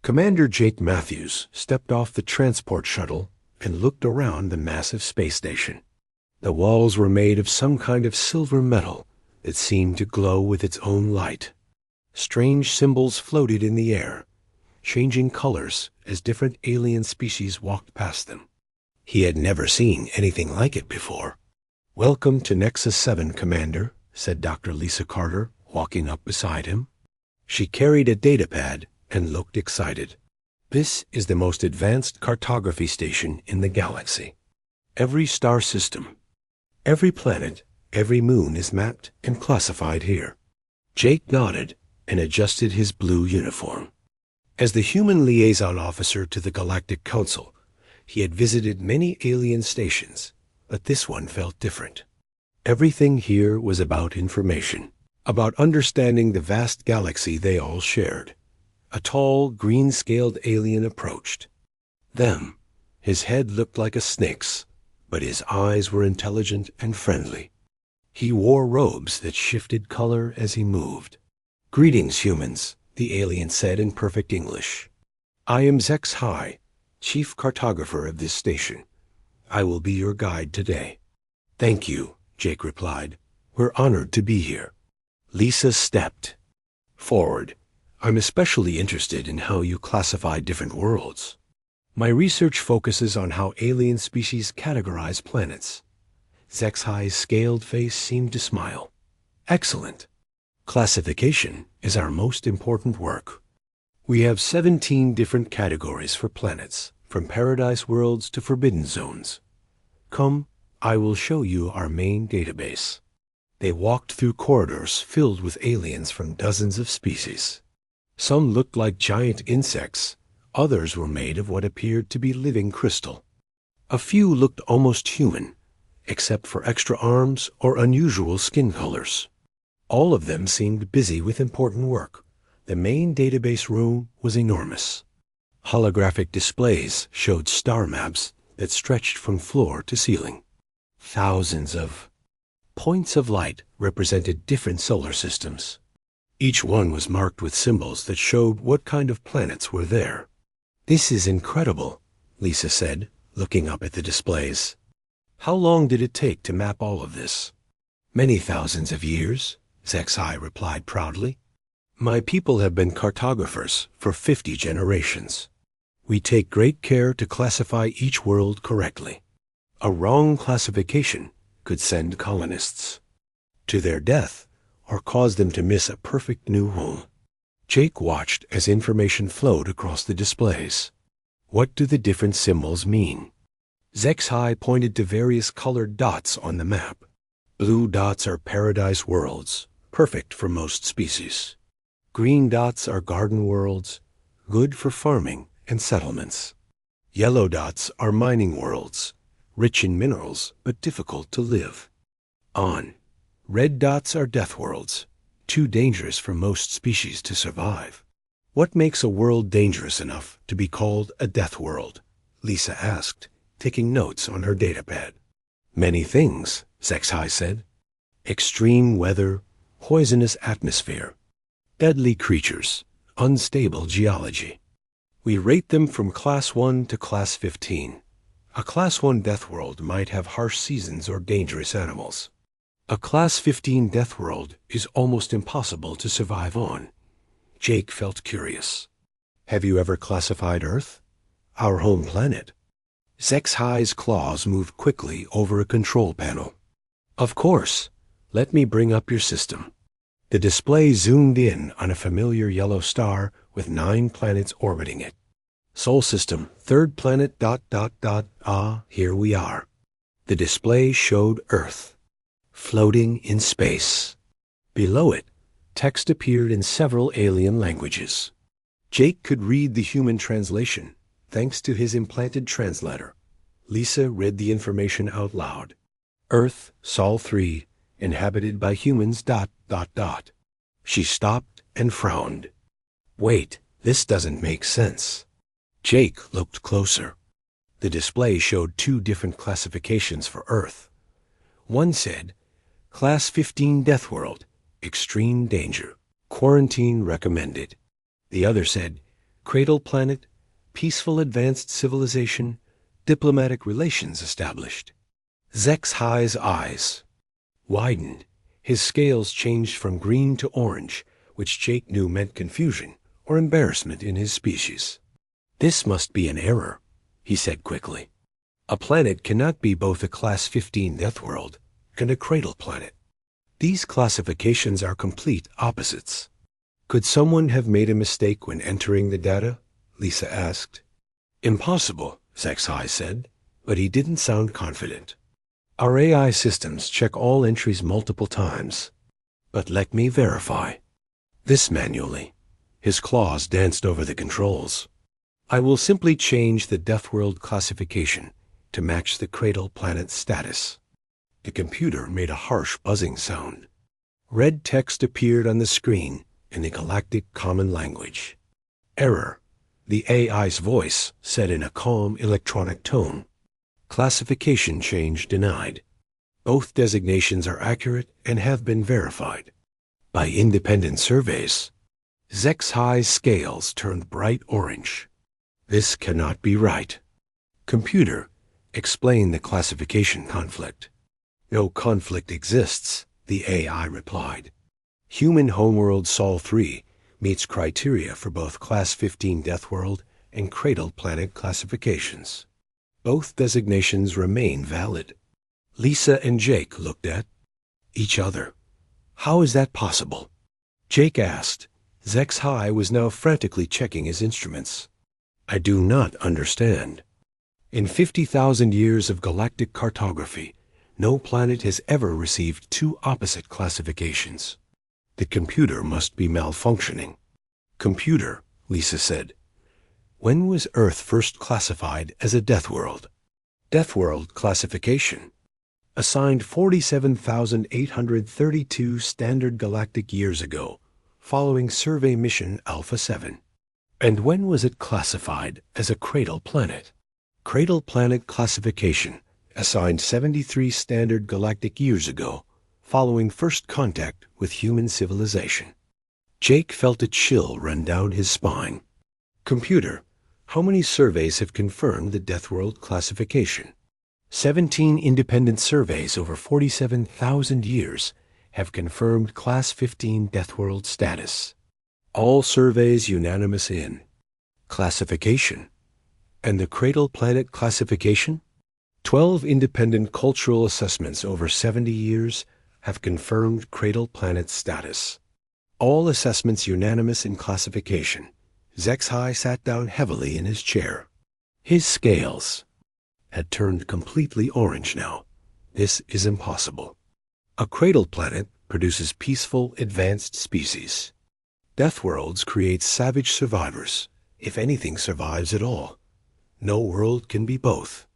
Commander Jake Matthews stepped off the transport shuttle and looked around the massive space station. The walls were made of some kind of silver metal that seemed to glow with its own light. Strange symbols floated in the air, changing colors as different alien species walked past them. He had never seen anything like it before. "Welcome to Nexus 7, Commander," said Dr. Lisa Carter, walking up beside him. She carried a datapad and looked excited. "This is the most advanced cartography station in the galaxy. Every star system, every planet, every moon is mapped and classified here." Jake nodded and adjusted his blue uniform. As the human liaison officer to the Galactic Council, he had visited many alien stations, but this one felt different. Everything here was about information, about understanding the vast galaxy they all shared. A tall, green-scaled alien approached them. His head looked like a snake's, but his eyes were intelligent and friendly. He wore robes that shifted color as he moved. "Greetings, humans," the alien said in perfect English. "I am HFY, chief cartographer of this station. I will be your guide today." "Thank you," Jake replied. "We're honored to be here." Lisa stepped forward. "I'm especially interested in how you classify different worlds. My research focuses on how alien species categorize planets." HFY's scaled face seemed to smile. "Excellent. Classification is our most important work. We have 17 different categories for planets, from paradise worlds to forbidden zones. Come, I will show you our main database." They walked through corridors filled with aliens from dozens of species. Some looked like giant insects, others were made of what appeared to be living crystal. A few looked almost human, except for extra arms or unusual skin colors. All of them seemed busy with important work. The main database room was enormous. Holographic displays showed star maps that stretched from floor to ceiling. Thousands of points of light represented different solar systems. Each one was marked with symbols that showed what kind of planets were there. "This is incredible," Lisa said, looking up at the displays. "How long did it take to map all of this?" "Many thousands of years," HFY replied proudly. "My people have been cartographers for 50 generations. We take great care to classify each world correctly. A wrong classification could send colonists to their death or cause them to miss a perfect new home." Jake watched as information flowed across the displays. "What do the different symbols mean?" HFY pointed to various colored dots on the map. "Blue dots are paradise worlds, perfect for most species. Green dots are garden worlds, good for farming and settlements. Yellow dots are mining worlds, rich in minerals but difficult to live on. Red dots are death worlds, too dangerous for most species to survive." "What makes a world dangerous enough to be called a death world?" Lisa asked, taking notes on her datapad. "Many things," HFY said. "Extreme weather, poisonous atmosphere, deadly creatures, unstable geology. We rate them from Class 1 to Class 15. A Class 1 death world might have harsh seasons or dangerous animals. A Class 15 death world is almost impossible to survive on." Jake felt curious. "Have you ever classified Earth, our home planet?" HFY's claws moved quickly over a control panel. "Of course. Let me bring up your system." The display zoomed in on a familiar yellow star with 9 planets orbiting it. "Sol system, third planet, ... Ah, here we are." The display showed Earth, floating in space. Below it, text appeared in several alien languages. Jake could read the human translation, thanks to his implanted translator. Lisa read the information out loud. "Earth, Sol 3, inhabited by humans, ... She stopped and frowned. "Wait, this doesn't make sense." Jake looked closer. The display showed 2 different classifications for Earth. One said, "Class 15 Death World, extreme danger, quarantine recommended." The other said, Cradle planet, peaceful advanced civilization, diplomatic relations established. Zex-High's eyes widened. His scales changed from green to orange, which Jake knew meant confusion or embarrassment in his species. This must be an error, he said quickly. A planet cannot be both a Class 15 Deathworld and a Cradle planet. These classifications are complete opposites. Could someone have made a mistake when entering the data? Lisa asked. Impossible, Zex-High said, but he didn't sound confident. Our AI systems check all entries multiple times. But let me verify. This manually. His claws danced over the controls. I will simply change the Deathworld classification to match the Cradle planet's status. The computer made a harsh buzzing sound. Red text appeared on the screen in the Galactic Common Language. Error. The AI's voice said in a calm electronic tone. Classification change denied. Both designations are accurate and have been verified. By independent surveys, Zex-High's scales turned bright orange. This cannot be right. Computer, explain the classification conflict. No conflict exists, the AI replied. Human homeworld Sol 3 meets criteria for both Class 15 Deathworld and Cradle planet classifications. Both designations remain valid. Lisa and Jake looked at each other. How is that possible? Jake asked. Zex-High was now frantically checking his instruments. I do not understand. In 50,000 years of galactic cartography, no planet has ever received two opposite classifications. The computer must be malfunctioning. Computer, Lisa said. When was Earth first classified as a Deathworld? Deathworld classification. Assigned 47,832 standard galactic years ago, following survey mission Alpha 7. And when was it classified as a Cradle planet? Cradle planet classification. Assigned 73 standard galactic years ago, following first contact with human civilization. Jake felt a chill run down his spine. Computer, how many surveys have confirmed the Deathworld classification? 17 independent surveys over 47,000 years have confirmed Class 15 Deathworld status. All surveys unanimous in classification. And the Cradle planet classification? 12 independent cultural assessments over 70 years have confirmed Cradle planet status. All assessments unanimous in classification. Zex-High sat down heavily in his chair. His scales had turned completely orange now. This is impossible. A Cradle planet produces peaceful, advanced species. Deathworlds create savage survivors, if anything survives at all. No world can be both.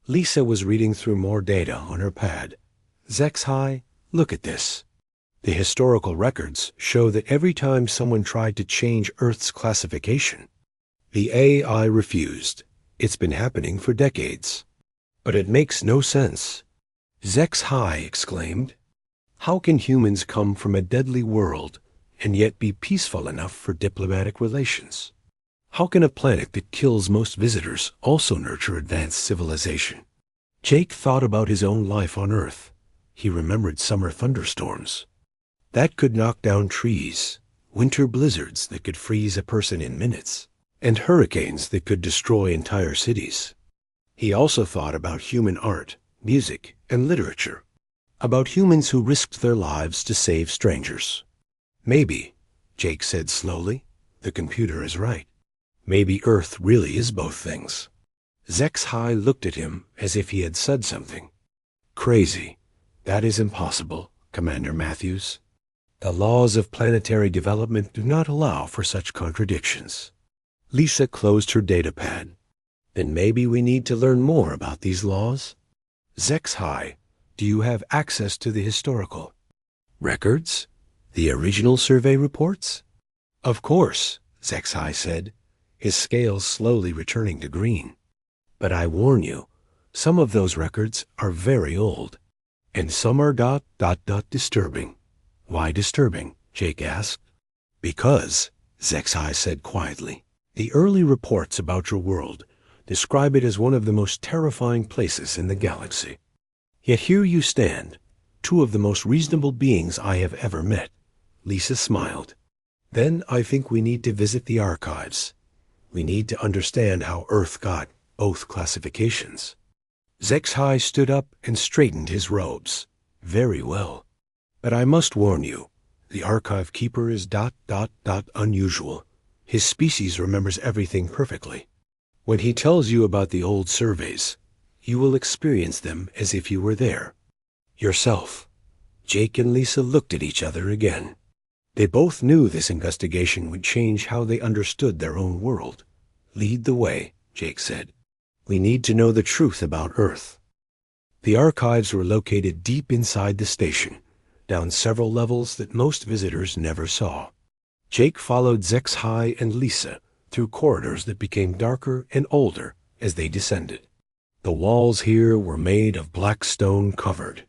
Lisa was reading through more data on her pad. Zex-High, look at this. The historical records show that every time someone tried to change Earth's classification, the AI refused. It's been happening for decades. But it makes no sense. Zex-High exclaimed. How can humans come from a deadly world and yet be peaceful enough for diplomatic relations? How can a planet that kills most visitors also nurture advanced civilization? Jake thought about his own life on Earth. He remembered summer thunderstorms. That could knock down trees, winter blizzards that could freeze a person in minutes, and hurricanes that could destroy entire cities. He also thought about human art, music, and literature, about humans who risked their lives to save strangers. Maybe, Jake said slowly, the computer is right. Maybe Earth really is both things. Zex-High looked at him as if he had said something. Crazy. That is impossible, Commander Matthews. The laws of planetary development do not allow for such contradictions. Lisa closed her datapad. Then maybe we need to learn more about these laws. Zex-High, do you have access to the historical records? The original survey reports? Of course, Zex-High said, his scales slowly returning to green. But I warn you, some of those records are very old, and some are disturbing. Why disturbing? Jake asked. Because, Zex-High said quietly, The early reports about your world describe it as one of the most terrifying places in the galaxy. Yet here you stand, two of the most reasonable beings I have ever met." Lisa smiled. "Then I think we need to visit the archives. We need to understand how Earth got both classifications." Zexhai stood up and straightened his robes. "Very well. But I must warn you, the archive keeper is ... unusual. His species remembers everything perfectly. When he tells you about the old surveys, you will experience them as if you were there yourself." Jake and Lisa looked at each other again. They both knew this investigation would change how they understood their own world. "Lead the way," Jake said. "We need to know the truth about Earth." The archives were located deep inside the station, down several levels that most visitors never saw. Jake followed Zexhai and Lisa through corridors that became darker and older as they descended. The walls here were made of black stone covered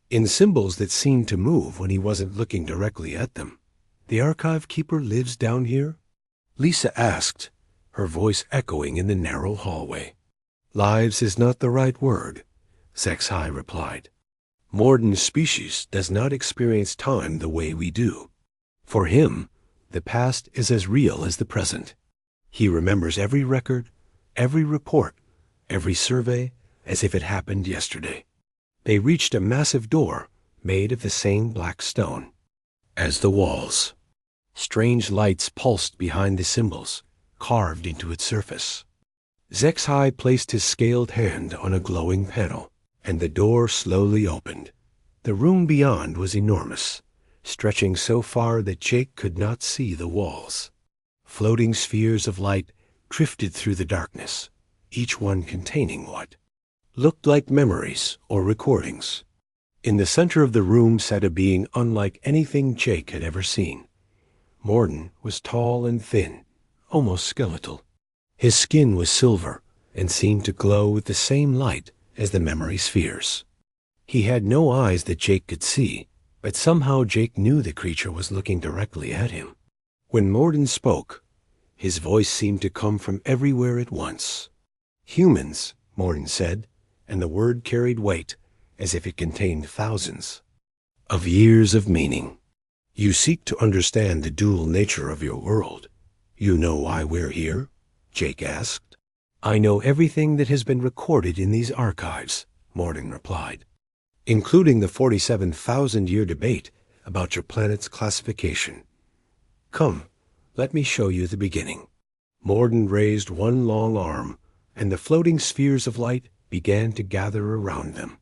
in symbols that seemed to move when he wasn't looking directly at them. "The archive keeper lives down here?" Lisa asked, her voice echoing in the narrow hallway. "Lives is not the right word," Zexhai replied. "Morden's species does not experience time the way we do. For him, the past is as real as the present. He remembers every record, every report, every survey, as if it happened yesterday." They reached a massive door made of the same black stone as the walls. Strange lights pulsed behind the symbols, carved into its surface. Zexhai placed his scaled hand on a glowing panel, and the door slowly opened. The room beyond was enormous, stretching so far that Jake could not see the walls. Floating spheres of light drifted through the darkness, each one containing what looked like memories or recordings. In the center of the room sat a being unlike anything Jake had ever seen. Morden was tall and thin, almost skeletal. His skin was silver and seemed to glow with the same light as the memory spheres. He had no eyes that Jake could see, but somehow Jake knew the creature was looking directly at him. When Morden spoke, his voice seemed to come from everywhere at once. "Humans," Morden said, and the word carried weight, as if it contained thousands of years of meaning. "You seek to understand the dual nature of your world. You know why we're here?" Jake asked. "I know everything that has been recorded in these archives," Morden replied, "including the 47,000-year debate about your planet's classification. Come, let me show you the beginning." Morden raised one long arm, and the floating spheres of light began to gather around them.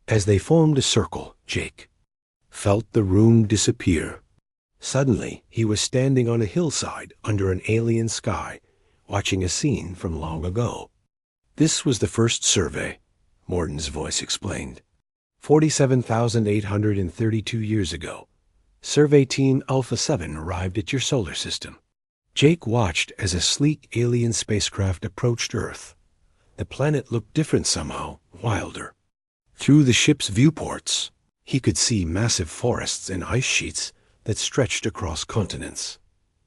As they formed a circle, Jake felt the room disappear. Suddenly, he was standing on a hillside under an alien sky, watching a scene from long ago. "This was the first survey," Morden's voice explained. 47,832 years ago, Survey Team Alpha 7 arrived at your solar system. Jake watched as a sleek alien spacecraft approached Earth. The planet looked different somehow, wilder. Through the ship's viewports, he could see massive forests and ice sheets that stretched across continents.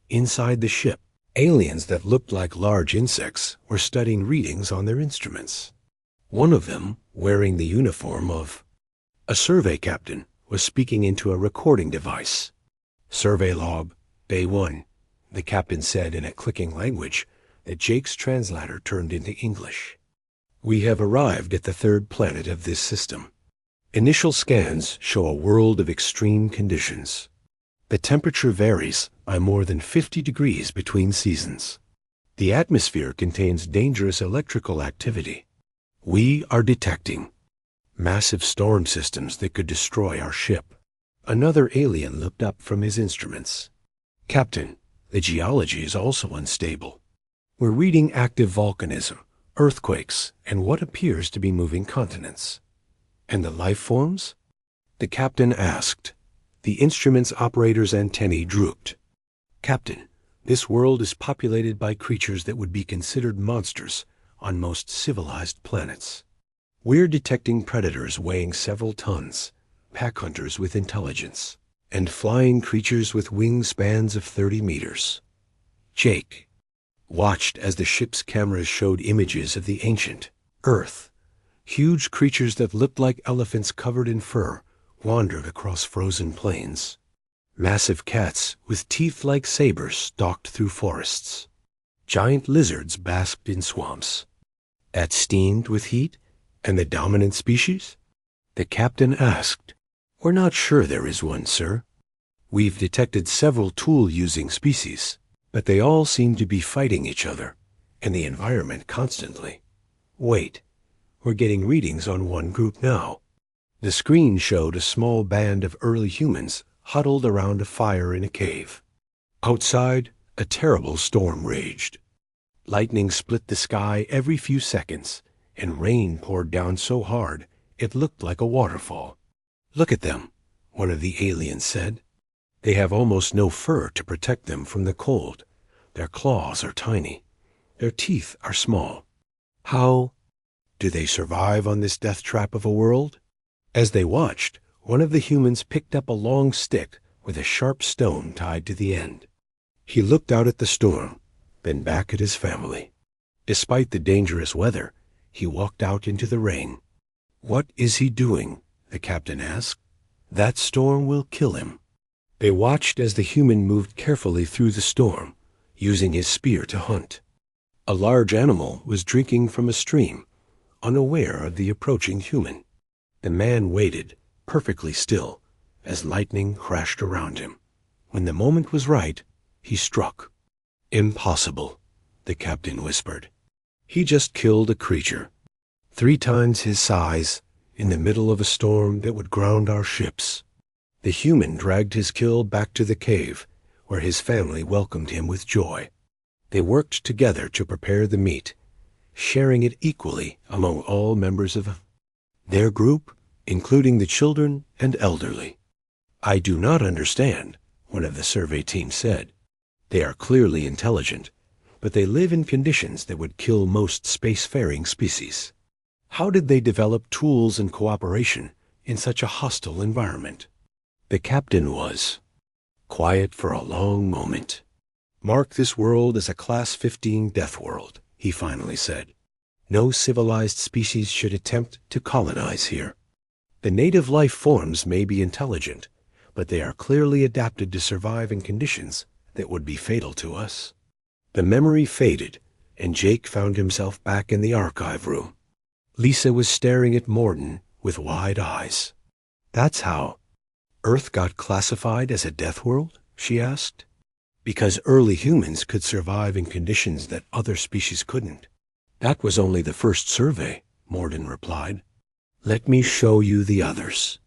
Inside the ship, aliens that looked like large insects were studying readings on their instruments. One of them, wearing the uniform of a survey captain, was speaking into a recording device. "Survey log, Day 1, the captain said in a clicking language that Jake's translator turned into English. "We have arrived at the third planet of this system. Initial scans show a world of extreme conditions. The temperature varies by more than 50 degrees between seasons. The atmosphere contains dangerous electrical activity. We are detecting massive storm systems that could destroy our ship." Another alien looked up from his instruments. "Captain, the geology is also unstable. We're reading active volcanism, earthquakes, and what appears to be moving continents." "And the life forms?" the captain asked. The instrument's operator's antennae drooped. "Captain, this world is populated by creatures that would be considered monsters on most civilized planets. We're detecting predators weighing several tons, pack hunters with intelligence, and flying creatures with wingspans of 30 meters. Jake, watched as the ship's cameras showed images of the ancient Earth. Huge creatures that looked like elephants covered in fur wandered across frozen plains. Massive cats with teeth like sabers stalked through forests. Giant lizards basked in swamps. At steamed with heat, and the dominant species? The captain asked. We're not sure there is one, sir. We've detected several tool-using species, but they all seem to be fighting each other, and the environment constantly. Wait, we're getting readings on one group now. The screen showed a small band of early humans huddled around a fire in a cave. Outside, a terrible storm raged. Lightning split the sky every few seconds, and rain poured down so hard it looked like a waterfall. Look at them, one of the aliens said. They have almost no fur to protect them from the cold. Their claws are tiny. Their teeth are small. How do they survive on this death trap of a world? As they watched, one of the humans picked up a long stick with a sharp stone tied to the end. He looked out at the storm, then back at his family. Despite the dangerous weather, he walked out into the rain. What is he doing? The captain asked. That storm will kill him. They watched as the human moved carefully through the storm, using his spear to hunt. A large animal was drinking from a stream, unaware of the approaching human. The man waited, perfectly still, as lightning crashed around him. When the moment was right, he struck. Impossible, the captain whispered. He just killed a creature, 3 times his size, in the middle of a storm that would ground our ships. The human dragged his kill back to the cave, where his family welcomed him with joy. They worked together to prepare the meat, sharing it equally among all members of their group, including the children and elderly. I do not understand, one of the survey team said. They are clearly intelligent, but they live in conditions that would kill most spacefaring species. How did they develop tools and cooperation in such a hostile environment? The captain was quiet for a long moment. Mark this world as a Class 15 Deathworld, he finally said. No civilized species should attempt to colonize here. The native life forms may be intelligent, but they are clearly adapted to survive in conditions that would be fatal to us. The memory faded, and Jake found himself back in the archive room. Lisa was staring at Morden with wide eyes. That's how Earth got classified as a death world? She asked. Because early humans could survive in conditions that other species couldn't. That was only the first survey, Morden replied. Let me show you the others.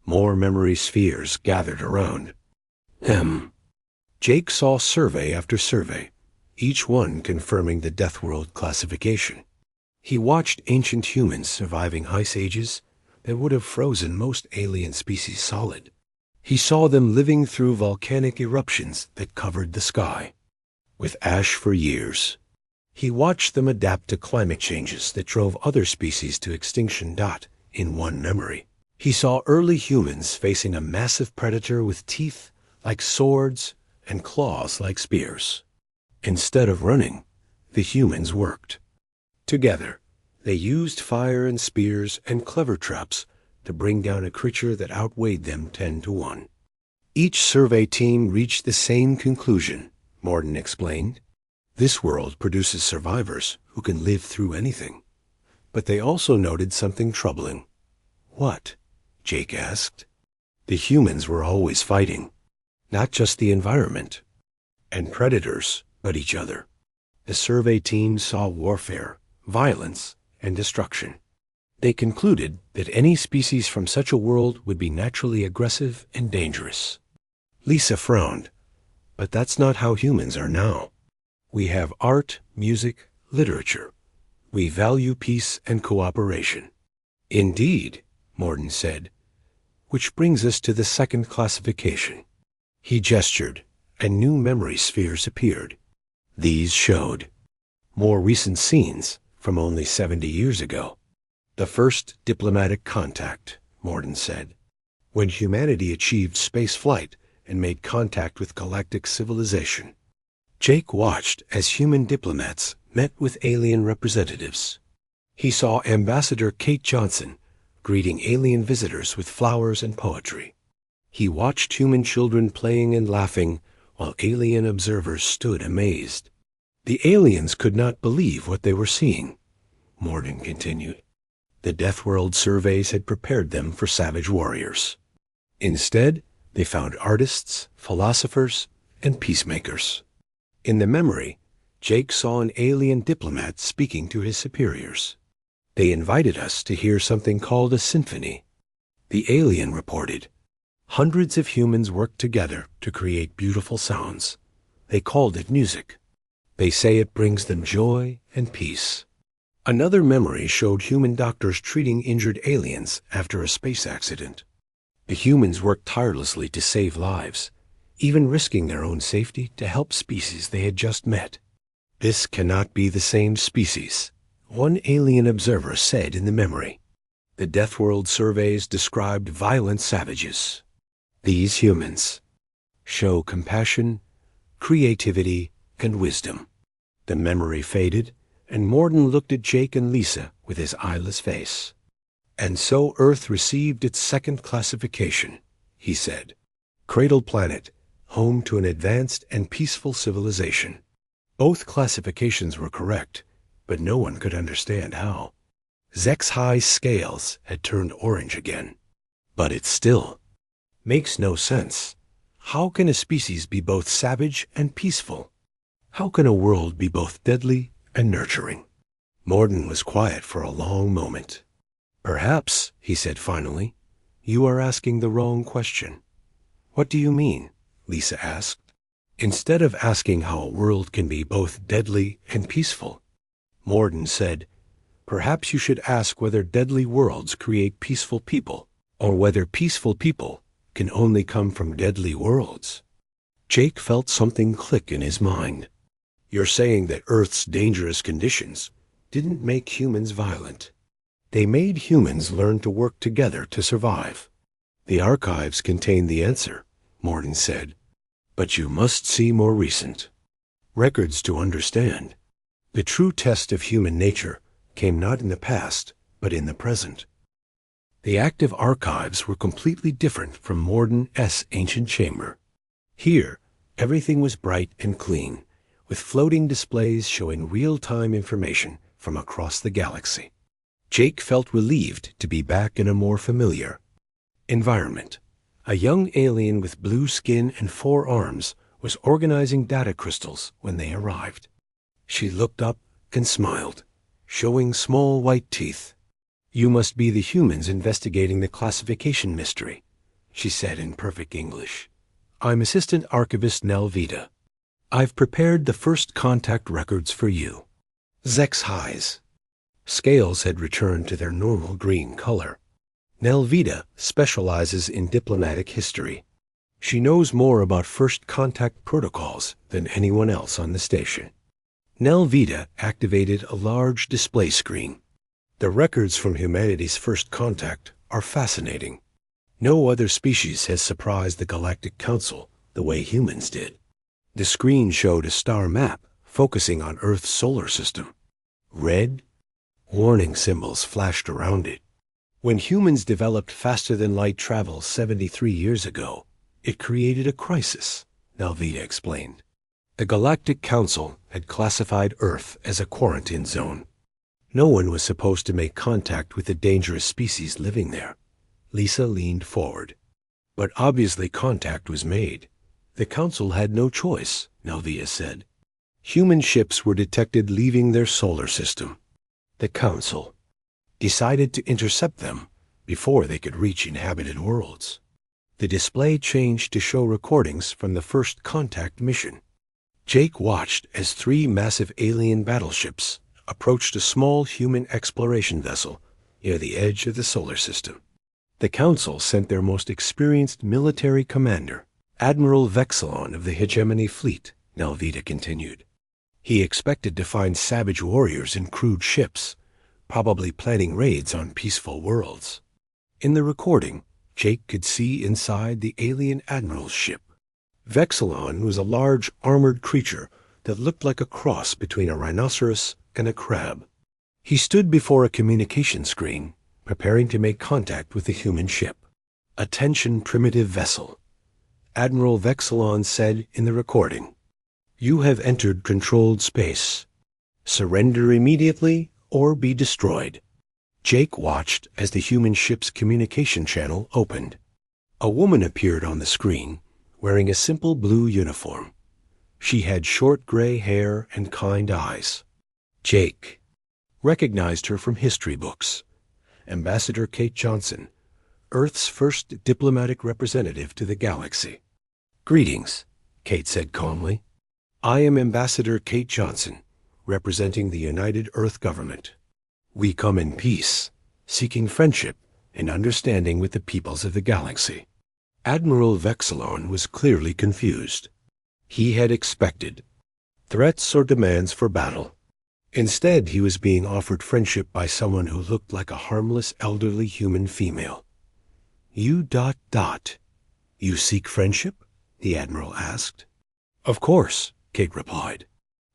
More memory spheres gathered around. Jake saw survey after survey, each one confirming the death world classification. He watched ancient humans surviving ice ages that would have frozen most alien species solid. He saw them living through volcanic eruptions that covered the sky, with ash for years. He watched them adapt to climate changes that drove other species to extinction. In one memory, he saw early humans facing a massive predator with teeth like swords and claws like spears. Instead of running, the humans worked. Together, they used fire and spears and clever traps to bring down a creature that outweighed them 10 to 1. Each survey team reached the same conclusion, Morden explained. This world produces survivors who can live through anything. But they also noted something troubling. What? Jake asked. The humans were always fighting, not just the environment and predators, but each other. The survey team saw warfare, violence, and destruction. They concluded that any species from such a world would be naturally aggressive and dangerous. Lisa frowned. But that's not how humans are now. We have art, music, literature. We value peace and cooperation. Indeed, Morden said, which brings us to the second classification. He gestured, and new memory spheres appeared. These showed more recent scenes from only 70 years ago. The first diplomatic contact, Morden said, when humanity achieved space flight and made contact with galactic civilization. Jake watched as human diplomats met with alien representatives. He saw Ambassador Kate Johnson greeting alien visitors with flowers and poetry. He watched human children playing and laughing while alien observers stood amazed. The aliens could not believe what they were seeing, Morden continued. The Deathworld surveys had prepared them for savage warriors. Instead, they found artists, philosophers, and peacemakers. In the memory, Jake saw an alien diplomat speaking to his superiors. They invited us to hear something called a symphony. The alien reported, hundreds of humans worked together to create beautiful sounds. They called it music. They say it brings them joy and peace. Another memory showed human doctors treating injured aliens after a space accident. The humans worked tirelessly to save lives, even risking their own safety to help species they had just met. This cannot be the same species, one alien observer said in the memory. The Deathworld surveys described violent savages. These humans show compassion, creativity, and wisdom. The memory faded, and Morden looked at Jake and Lisa with his eyeless face. And so Earth received its second classification, he said. Cradle planet, home to an advanced and peaceful civilization. Both classifications were correct, but no one could understand how. HFY's scales had turned orange again. But it still makes no sense. How can a species be both savage and peaceful? How can a world be both deadly and nurturing? Morden was quiet for a long moment. Perhaps, he said finally, you are asking the wrong question. What do you mean? Lisa asked. Instead of asking how a world can be both deadly and peaceful, Morden said, perhaps you should ask whether deadly worlds create peaceful people, or whether peaceful people can only come from deadly worlds. Jake felt something click in his mind. You're saying that Earth's dangerous conditions didn't make humans violent. They made humans learn to work together to survive. The archives contain the answer, Morden said. But you must see more recent records to understand. The true test of human nature came not in the past, but in the present. The active archives were completely different from Morden's ancient chamber. Here, everything was bright and clean, with floating displays showing real-time information from across the galaxy. Jake felt relieved to be back in a more familiar environment. A young alien with blue skin and 4 arms was organizing data crystals when they arrived. She looked up and smiled, showing small white teeth. You must be the humans investigating the classification mystery, she said in perfect English. I'm Assistant Archivist Nelvita. I've prepared the first contact records for you. HFY's scales had returned to their normal green color. Nelvita specializes in diplomatic history. She knows more about first contact protocols than anyone else on the station. Nelvita activated a large display screen. The records from humanity's first contact are fascinating. No other species has surprised the Galactic Council the way humans did. The screen showed a star map focusing on Earth's solar system. Red warning symbols flashed around it. When humans developed faster-than-light travel 73 years ago, it created a crisis, Nelvita explained. The Galactic Council had classified Earth as a quarantine zone. No one was supposed to make contact with the dangerous species living there. Lisa leaned forward. But obviously contact was made. The Council had no choice, Nelvita said. Human ships were detected leaving their solar system. The Council decided to intercept them before they could reach inhabited worlds. The display changed to show recordings from the first contact mission. Jake watched as 3 massive alien battleships approached a small human exploration vessel near the edge of the solar system. The Council sent their most experienced military commander, Admiral Vexilon of the Hegemony Fleet, Nelvita continued. He expected to find savage warriors in crude ships, probably planning raids on peaceful worlds. In the recording, Jake could see inside the alien admiral's ship. Vexilon was a large armored creature that looked like a cross between a rhinoceros and a crab. He stood before a communication screen, preparing to make contact with the human ship. "Attention, primitive vessel," Admiral Vexilon said in the recording. "You have entered controlled space. Surrender immediately or be destroyed." Jake watched as the human ship's communication channel opened. A woman appeared on the screen, wearing a simple blue uniform. She had short gray hair and kind eyes. Jake recognized her from history books. Ambassador Kate Johnson, Earth's first diplomatic representative to the galaxy. "Greetings," Kate said calmly. "I am Ambassador Kate Johnson, representing the United Earth Government. We come in peace, seeking friendship and understanding with the peoples of the galaxy." Admiral Vexilon was clearly confused. He had expected threats or demands for battle. Instead, he was being offered friendship by someone who looked like a harmless elderly human female. "You ... You seek friendship?" the Admiral asked. "Of course," Kate replied.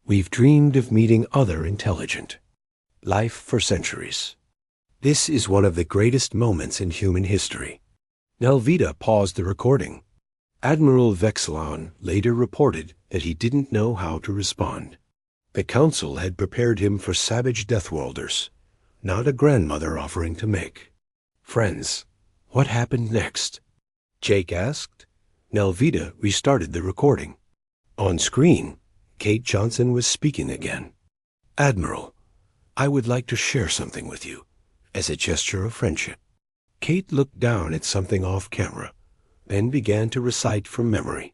"We've dreamed of meeting other intelligent life for centuries. This is one of the greatest moments in human history." Nelvita paused the recording. Admiral Vexilon later reported that he didn't know how to respond. The Council had prepared him for savage Deathworlders, not a grandmother offering to make friends. "What happened next?" Jake asked. Nelvita restarted the recording. On screen, Kate Johnson was speaking again. "Admiral, I would like to share something with you, as a gesture of friendship." Kate looked down at something off camera, then began to recite from memory.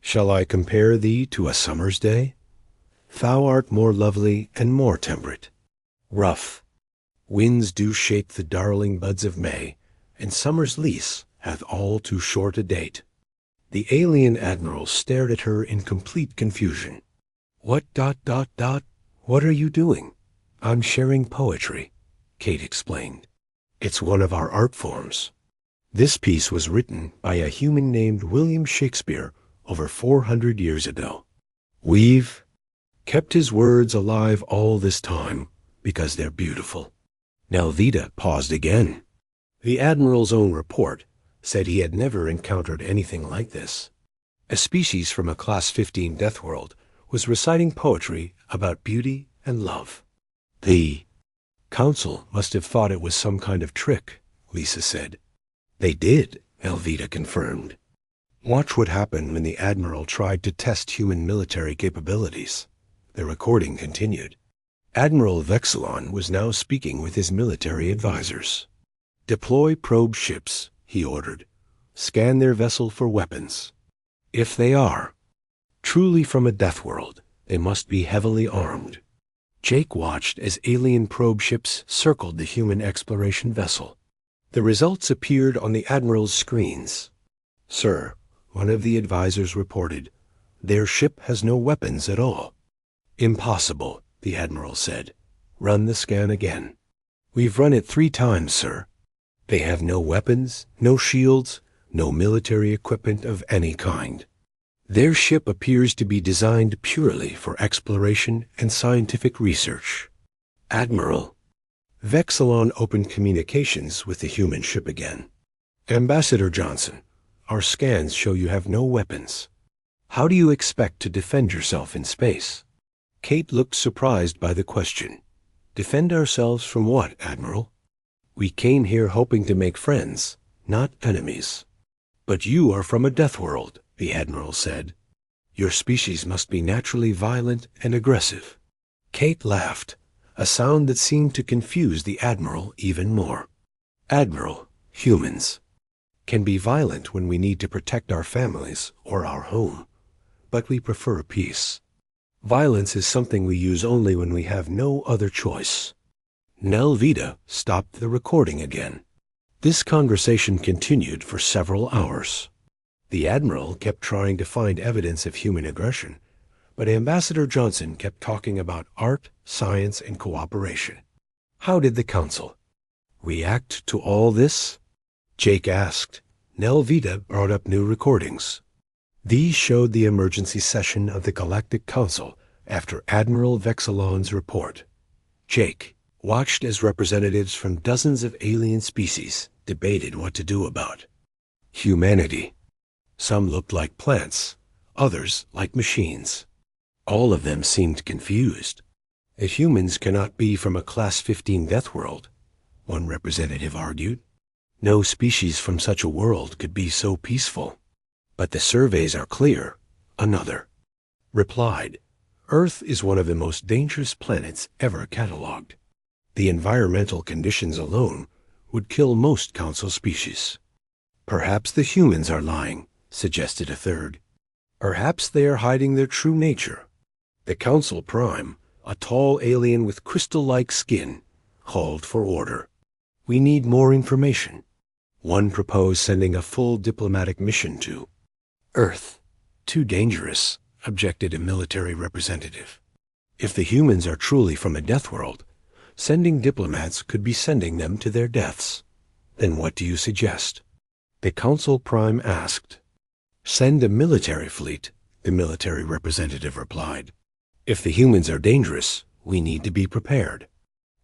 "Shall I compare thee to a summer's day? Thou art more lovely and more temperate. Rough winds do shake the darling buds of May, and summer's lease hath all too short a date." The alien admiral stared at her in complete confusion. What ... What are you doing?" "I'm sharing poetry," Kate explained. "It's one of our art forms. This piece was written by a human named William Shakespeare over 400 years ago. We've kept his words alive all this time because they're beautiful." Nelvita paused again. The Admiral's own report said he had never encountered anything like this. A species from a Class 15 Deathworld was reciting poetry about beauty and love. "The Council must have thought it was some kind of trick," Lisa said. "They did," Nelvita confirmed. "Watch what happened when the Admiral tried to test human military capabilities." The recording continued. Admiral Vexilon was now speaking with his military advisors. "Deploy probe ships," he ordered. "Scan their vessel for weapons. If they are truly from a Deathworld, they must be heavily armed." Jake watched as alien probe ships circled the human exploration vessel. The results appeared on the Admiral's screens. "Sir," one of the advisors reported, "their ship has no weapons at all." "Impossible," the Admiral said. "Run the scan again." "We've run it 3 times, sir. They have no weapons, no shields, no military equipment of any kind. Their ship appears to be designed purely for exploration and scientific research." "Admiral." Vexilon opened communications with the human ship again. "Ambassador Johnson, our scans show you have no weapons. How do you expect to defend yourself in space?" Kate looked surprised by the question. "Defend ourselves from what, Admiral?" "We came here hoping to make friends, not enemies." "But you are from a Deathworld," the Admiral said. "Your species must be naturally violent and aggressive." Kate laughed, a sound that seemed to confuse the Admiral even more. "Admiral, humans can be violent when we need to protect our families or our home, but we prefer peace. Violence is something we use only when we have no other choice." Nelvita stopped the recording again. This conversation continued for several hours. The Admiral kept trying to find evidence of human aggression, but Ambassador Johnson kept talking about art, science, and cooperation. "How did the Council react to all this?" Jake asked. Nelvita brought up new recordings. These showed the emergency session of the Galactic Council after Admiral Vexilon's report. Jake watched as representatives from dozens of alien species debated what to do about humanity. Some looked like plants, others like machines. All of them seemed confused. If humans cannot be from a Class 15 Deathworld, one representative argued. No species from such a world could be so peaceful. But the surveys are clear, another replied. Earth is one of the most dangerous planets ever catalogued. The environmental conditions alone would kill most council species. Perhaps the humans are lying, suggested a third. Perhaps they are hiding their true nature. The Council Prime, a tall alien with crystal-like skin, called for order. We need more information. One proposed sending a full diplomatic mission to Earth. Too dangerous, objected a military representative. If the humans are truly from a Deathworld, sending diplomats could be sending them to their deaths. Then what do you suggest? The Council Prime asked. Send a military fleet, the military representative replied. If the humans are dangerous, we need to be prepared.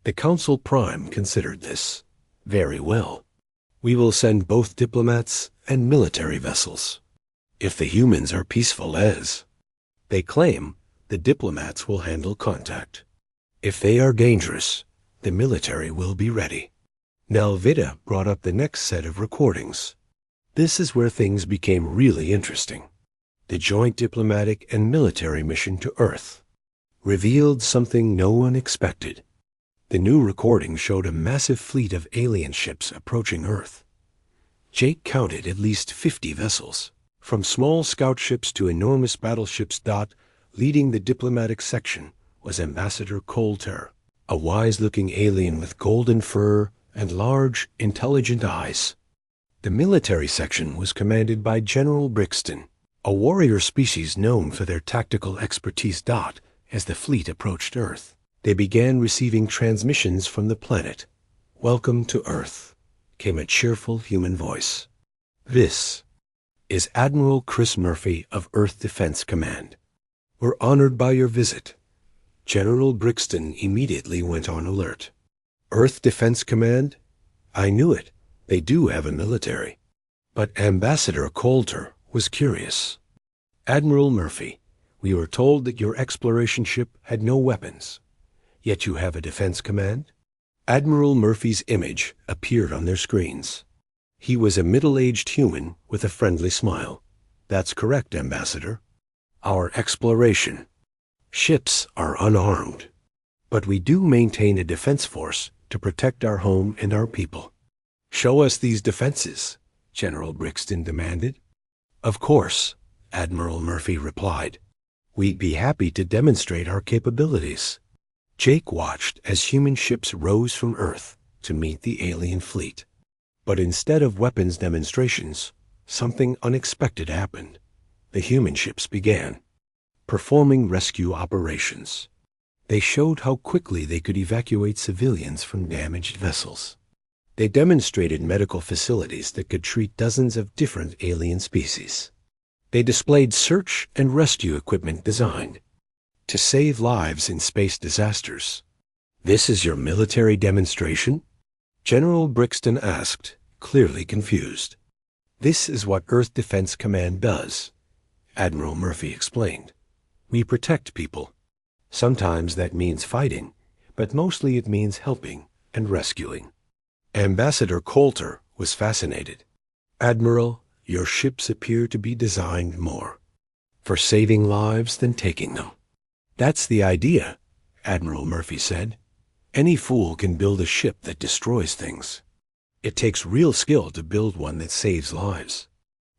The Council Prime considered this. Very well. We will send both diplomats and military vessels. If the humans are peaceful as they claim, the diplomats will handle contact. If they are dangerous, the military will be ready. Nelvita brought up the next set of recordings. This is where things became really interesting. The joint diplomatic and military mission to Earth revealed something no one expected. The new recording showed a massive fleet of alien ships approaching Earth. Jake counted at least 50 vessels, from small scout ships to enormous battleships. Leading the diplomatic section was Ambassador Coulter, a wise-looking alien with golden fur and large, intelligent eyes. The military section was commanded by General Brixton, a warrior species known for their tactical expertise. As the fleet approached Earth, they began receiving transmissions from the planet. Welcome to Earth, came a cheerful human voice. This is Admiral Chris Murphy of Earth Defense Command. We're honored by your visit. General Brixton immediately went on alert. Earth Defense Command? I knew it. They do have a military. But Ambassador Coulter was curious. Admiral Murphy, we were told that your exploration ship had no weapons. Yet you have a defense command? Admiral Murphy's image appeared on their screens. He was a middle-aged human with a friendly smile. That's correct, Ambassador. Our exploration ships are unarmed, but we do maintain a defense force to protect our home and our people. Show us these defenses, General Brixton demanded. Of course, Admiral Murphy replied. We'd be happy to demonstrate our capabilities. Jake watched as human ships rose from Earth to meet the alien fleet. But instead of weapons demonstrations, something unexpected happened. The human ships began performing rescue operations. They showed how quickly they could evacuate civilians from damaged vessels. They demonstrated medical facilities that could treat dozens of different alien species. They displayed search and rescue equipment designed to save lives in space disasters. This is your military demonstration? General Brixton asked, clearly confused. This is what Earth Defense Command does, Admiral Murphy explained. We protect people. Sometimes that means fighting, but mostly it means helping and rescuing. Ambassador Coulter was fascinated. Admiral, your ships appear to be designed more for saving lives than taking them. That's the idea, Admiral Murphy said. Any fool can build a ship that destroys things. It takes real skill to build one that saves lives.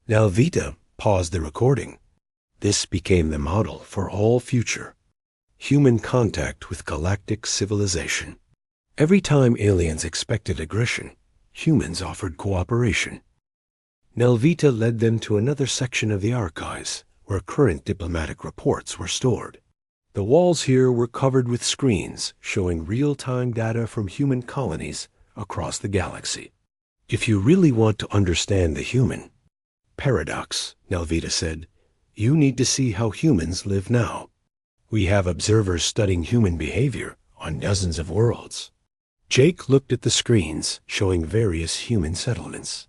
Nelvita paused the recording. This became the model for all future human contact with galactic civilization. Every time aliens expected aggression, humans offered cooperation. Nelvita led them to another section of the archives where current diplomatic reports were stored. The walls here were covered with screens showing real-time data from human colonies across the galaxy. If you really want to understand the human paradox, Nelvita said, you need to see how humans live now. We have observers studying human behavior on dozens of worlds. Jake looked at the screens showing various human settlements.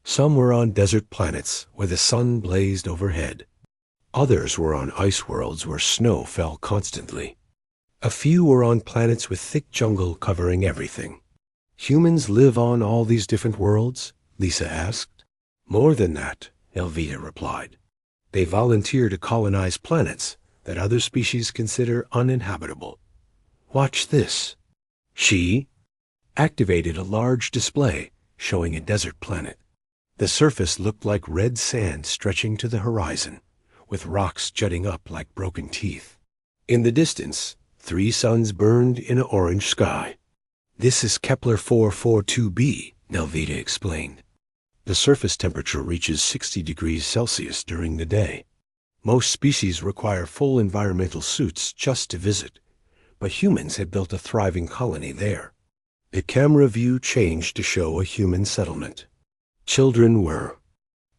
Some were on desert planets where the sun blazed overhead. Others were on ice worlds where snow fell constantly. A few were on planets with thick jungle covering everything. Humans live on all these different worlds? Lisa asked. More than that, Elvita replied. They volunteer to colonize planets that other species consider uninhabitable. Watch this. She activated a large display showing a desert planet. The surface looked like red sand stretching to the horizon, with rocks jutting up like broken teeth. In the distance, 3 suns burned in an orange sky. This is Kepler 442b, Nelvita explained. The surface temperature reaches 60 degrees Celsius during the day. Most species require full environmental suits just to visit, but humans had built a thriving colony there. The camera view changed to show a human settlement. Children were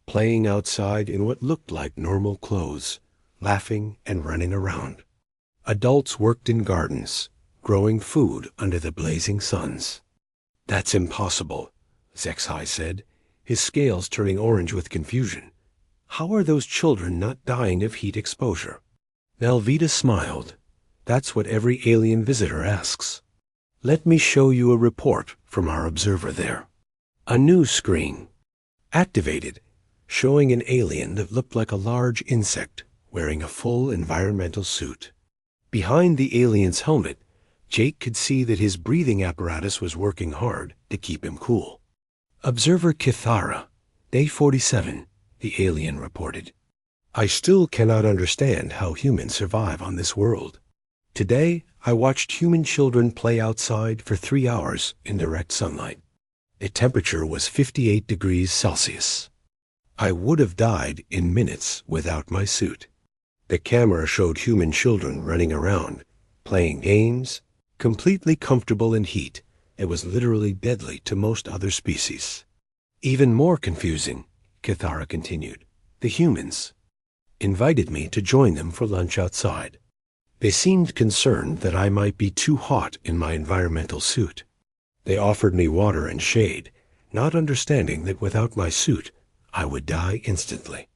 playing outside in what looked like normal clothes, laughing and running around. Adults worked in gardens, growing food under the blazing suns. That's impossible, Zexhai said, his scales turning orange with confusion. How are those children not dying of heat exposure? Nelvita smiled. That's what every alien visitor asks. Let me show you a report from our observer there. A news screen. Activated, showing an alien that looked like a large insect wearing a full environmental suit. Behind the alien's helmet, Jake could see that his breathing apparatus was working hard to keep him cool. Observer Kithara, Day 47, the alien reported. I still cannot understand how humans survive on this world. Today, I watched human children play outside for 3 hours in direct sunlight. The temperature was 58 degrees Celsius. I would have died in minutes without my suit. The camera showed human children running around, playing games, completely comfortable in heat. It was literally deadly to most other species. Even more confusing, Kithara continued, the humans invited me to join them for lunch outside. They seemed concerned that I might be too hot in my environmental suit. They offered me water and shade, not understanding that without my suit, I would die instantly.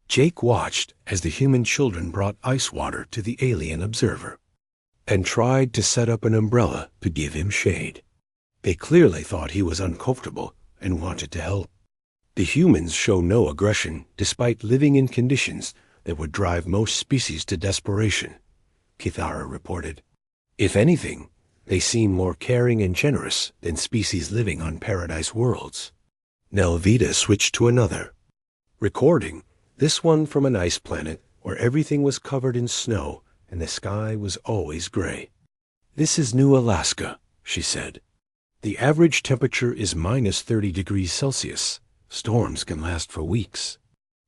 Jake watched as the human children brought ice water to the alien observer and tried to set up an umbrella to give him shade. They clearly thought he was uncomfortable and wanted to help. The humans show no aggression despite living in conditions that would drive most species to desperation, Kithara reported. If anything, they seem more caring and generous than species living on paradise worlds. Nelvita switched to another recording, this one from an ice planet where everything was covered in snow and the sky was always gray. This is New Alaska, she said. The average temperature is minus 30 degrees Celsius. Storms can last for weeks.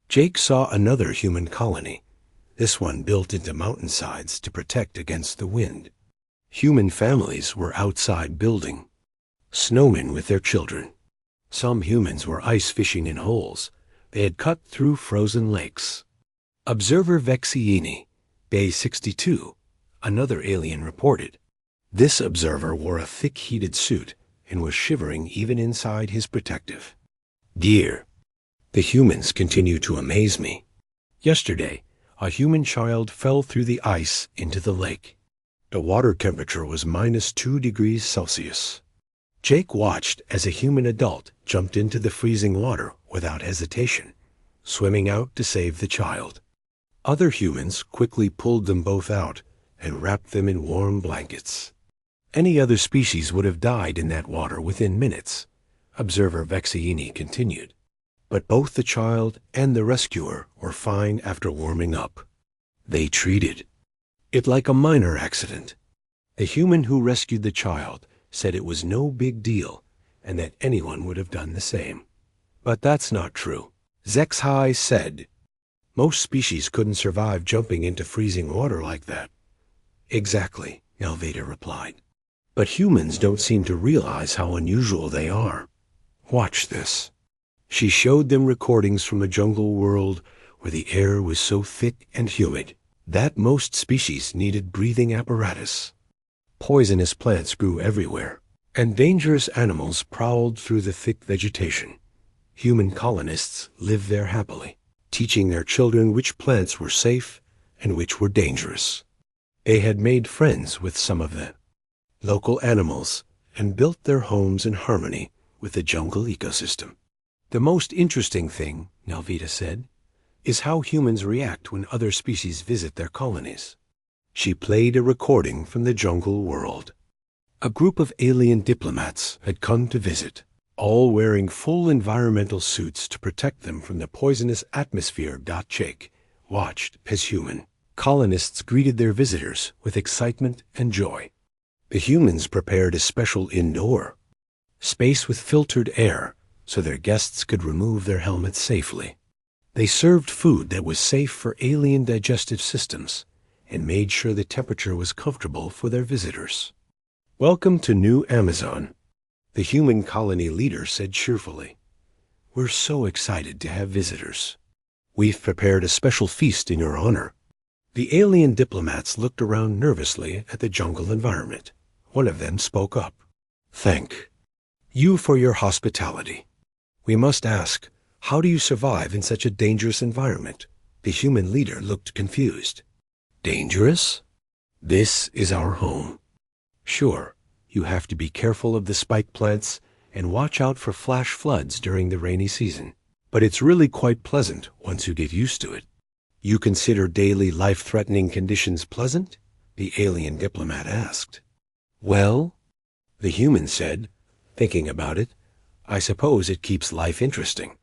Jake saw another human colony, this one built into mountainsides to protect against the wind. Human families were outside building. Snowmen with their children. Some humans were ice fishing in holes. They had cut through frozen lakes. Observer Vexiini, Bay 62, another alien reported. This observer wore a thick heated suit and was shivering even inside his protective. Dear, the humans continue to amaze me. Yesterday, a human child fell through the ice into the lake. The water temperature was minus 2 degrees Celsius. Jake watched as a human adult jumped into the freezing water without hesitation, swimming out to save the child. Other humans quickly pulled them both out and wrapped them in warm blankets. Any other species would have died in that water within minutes, Observer Vexiini continued. But both the child and the rescuer were fine after warming up. They treated it like a minor accident. The human who rescued the child said it was no big deal and that anyone would have done the same. But that's not true. Zexhai said, most species couldn't survive jumping into freezing water like that. Exactly, Nelvita replied. But humans don't seem to realize how unusual they are. Watch this. She showed them recordings from the jungle world where the air was so thick and humid. that most species needed breathing apparatus. Poisonous plants grew everywhere, and dangerous animals prowled through the thick vegetation. Human colonists lived there happily, teaching their children which plants were safe and which were dangerous. They had made friends with some of the local animals and built their homes in harmony with the jungle ecosystem. The most interesting thing, Nelvita said, is how humans react when other species visit their colonies. She played a recording from the jungle world. A group of alien diplomats had come to visit, all wearing full environmental suits to protect them from the poisonous atmosphere. Jake watched as human colonists greeted their visitors with excitement and joy. The humans prepared a special indoor space with filtered air so their guests could remove their helmets safely. They served food that was safe for alien digestive systems and made sure the temperature was comfortable for their visitors. "Welcome to New Amazon," the human colony leader said cheerfully. "We're so excited to have visitors. We've prepared a special feast in your honor." The alien diplomats looked around nervously at the jungle environment. One of them spoke up. "Thank you for your hospitality. We must ask, how do you survive in such a dangerous environment?" The human leader looked confused. "Dangerous? This is our home. Sure, you have to be careful of the spike plants and watch out for flash floods during the rainy season. But it's really quite pleasant once you get used to it." "You consider daily life-threatening conditions pleasant?" the alien diplomat asked. "Well," the human said, thinking about it, "I suppose it keeps life interesting.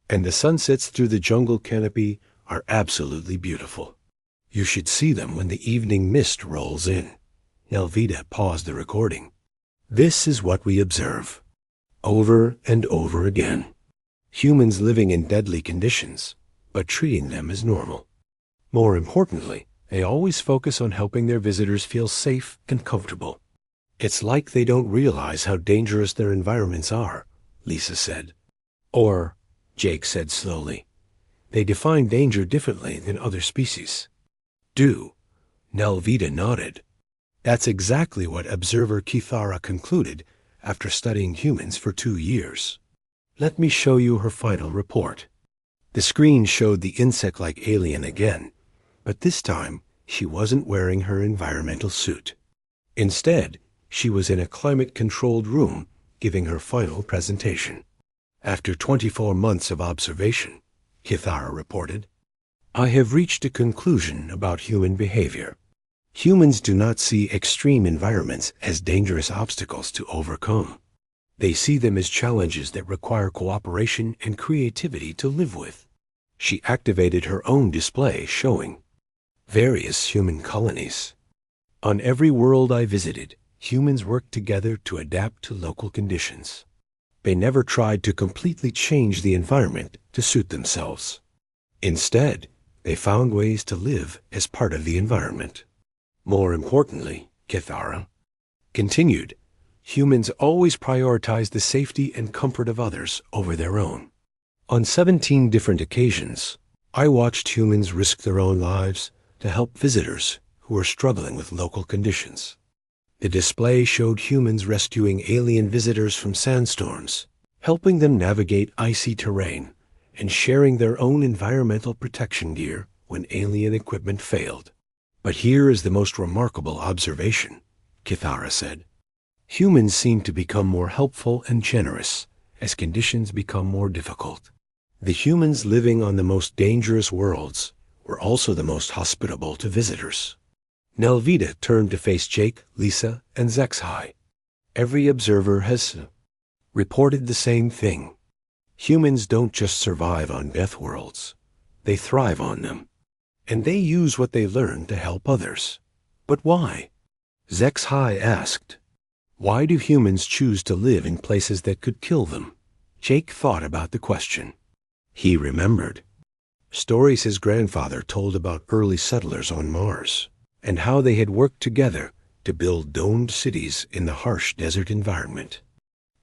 And the sunsets through the jungle canopy are absolutely beautiful. You should see them when the evening mist rolls in." Nelvita paused the recording. "This is what we observe, over and over again. Humans living in deadly conditions, but treating them as normal. More importantly, they always focus on helping their visitors feel safe and comfortable. It's like they don't realize how dangerous their environments are," Lisa said. "Or," Jake said slowly, "they define danger differently than other species." "Do?" Nelvita nodded. That's exactly what observer Kithara concluded after studying humans for 2 years. Let me show you her final report. The screen showed the insect-like alien again, but this time she wasn't wearing her environmental suit. Instead, she was in a climate-controlled room giving her final presentation. "After 24 months of observation," Kithara reported, "I have reached a conclusion about human behavior. Humans do not see extreme environments as dangerous obstacles to overcome. They see them as challenges that require cooperation and creativity to live with." She activated her own display showing various human colonies. "On every world I visited, humans worked together to adapt to local conditions. They never tried to completely change the environment to suit themselves. Instead, they found ways to live as part of the environment. More importantly," Kithara continued, "humans always prioritize the safety and comfort of others over their own. On 17 different occasions, I watched humans risk their own lives to help visitors who were struggling with local conditions. The display showed humans rescuing alien visitors from sandstorms, helping them navigate icy terrain, and sharing their own environmental protection gear when alien equipment failed. But here is the most remarkable observation," Kithara said. "Humans seem to become more helpful and generous as conditions become more difficult. The humans living on the most dangerous worlds were also the most hospitable to visitors." Nelvita turned to face Jake, Lisa, and Zexhai. "Every observer has reported the same thing. Humans don't just survive on Deathworlds. They thrive on them. And they use what they learn to help others. But why?" Zexhai asked. "Why do humans choose to live in places that could kill them?" Jake thought about the question. He remembered stories his grandfather told about early settlers on Mars, and how they had worked together to build domed cities in the harsh desert environment.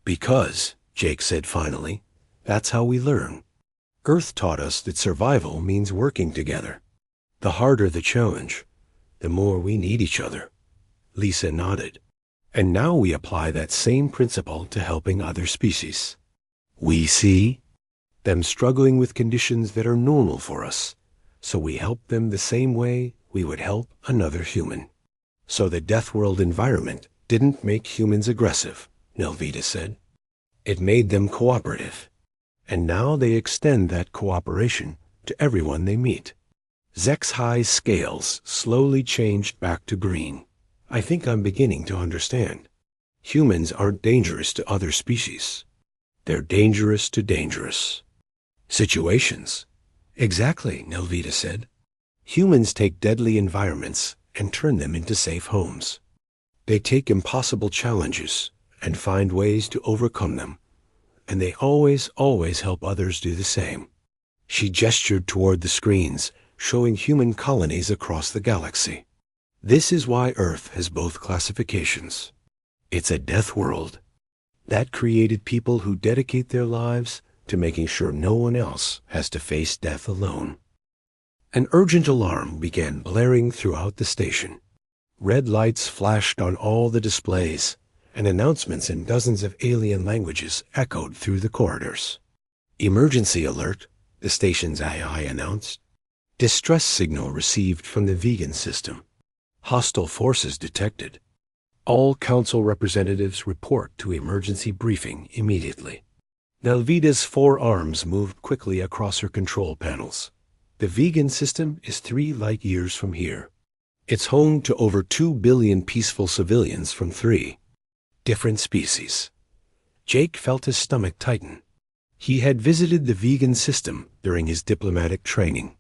"Because," Jake said finally, "that's how we learn. Earth taught us that survival means working together. The harder the challenge, the more we need each other. Lisa nodded. And now we apply that same principle to helping other species. We see them struggling with conditions that are normal for us, so we help them the same way we would help another human. So the Deathworld environment didn't make humans aggressive, Nelvita said. It made them cooperative. And now they extend that cooperation to everyone they meet. Zek's scales slowly changed back to green. I think I'm beginning to understand. Humans aren't dangerous to other species. They're dangerous to dangerous situations. Exactly, Nelvita said. Humans take deadly environments and turn them into safe homes. They take impossible challenges and find ways to overcome them. And they always help others do the same. She gestured toward the screens, showing human colonies across the galaxy. This is why Earth has both classifications. It's a death world. That created people who dedicate their lives to making sure no one else has to face death alone. An urgent alarm began blaring throughout the station. Red lights flashed on all the displays, and announcements in dozens of alien languages echoed through the corridors. Emergency alert, the station's AI announced. Distress signal received from the vegan system. Hostile forces detected. All council representatives report to emergency briefing immediately. Nelvita's 4 arms moved quickly across her control panels. The vegan system is 3 light years from here. It's home to over 2 billion peaceful civilians from 3 different species. Jake felt his stomach tighten. He had visited the vegan system during his diplomatic training.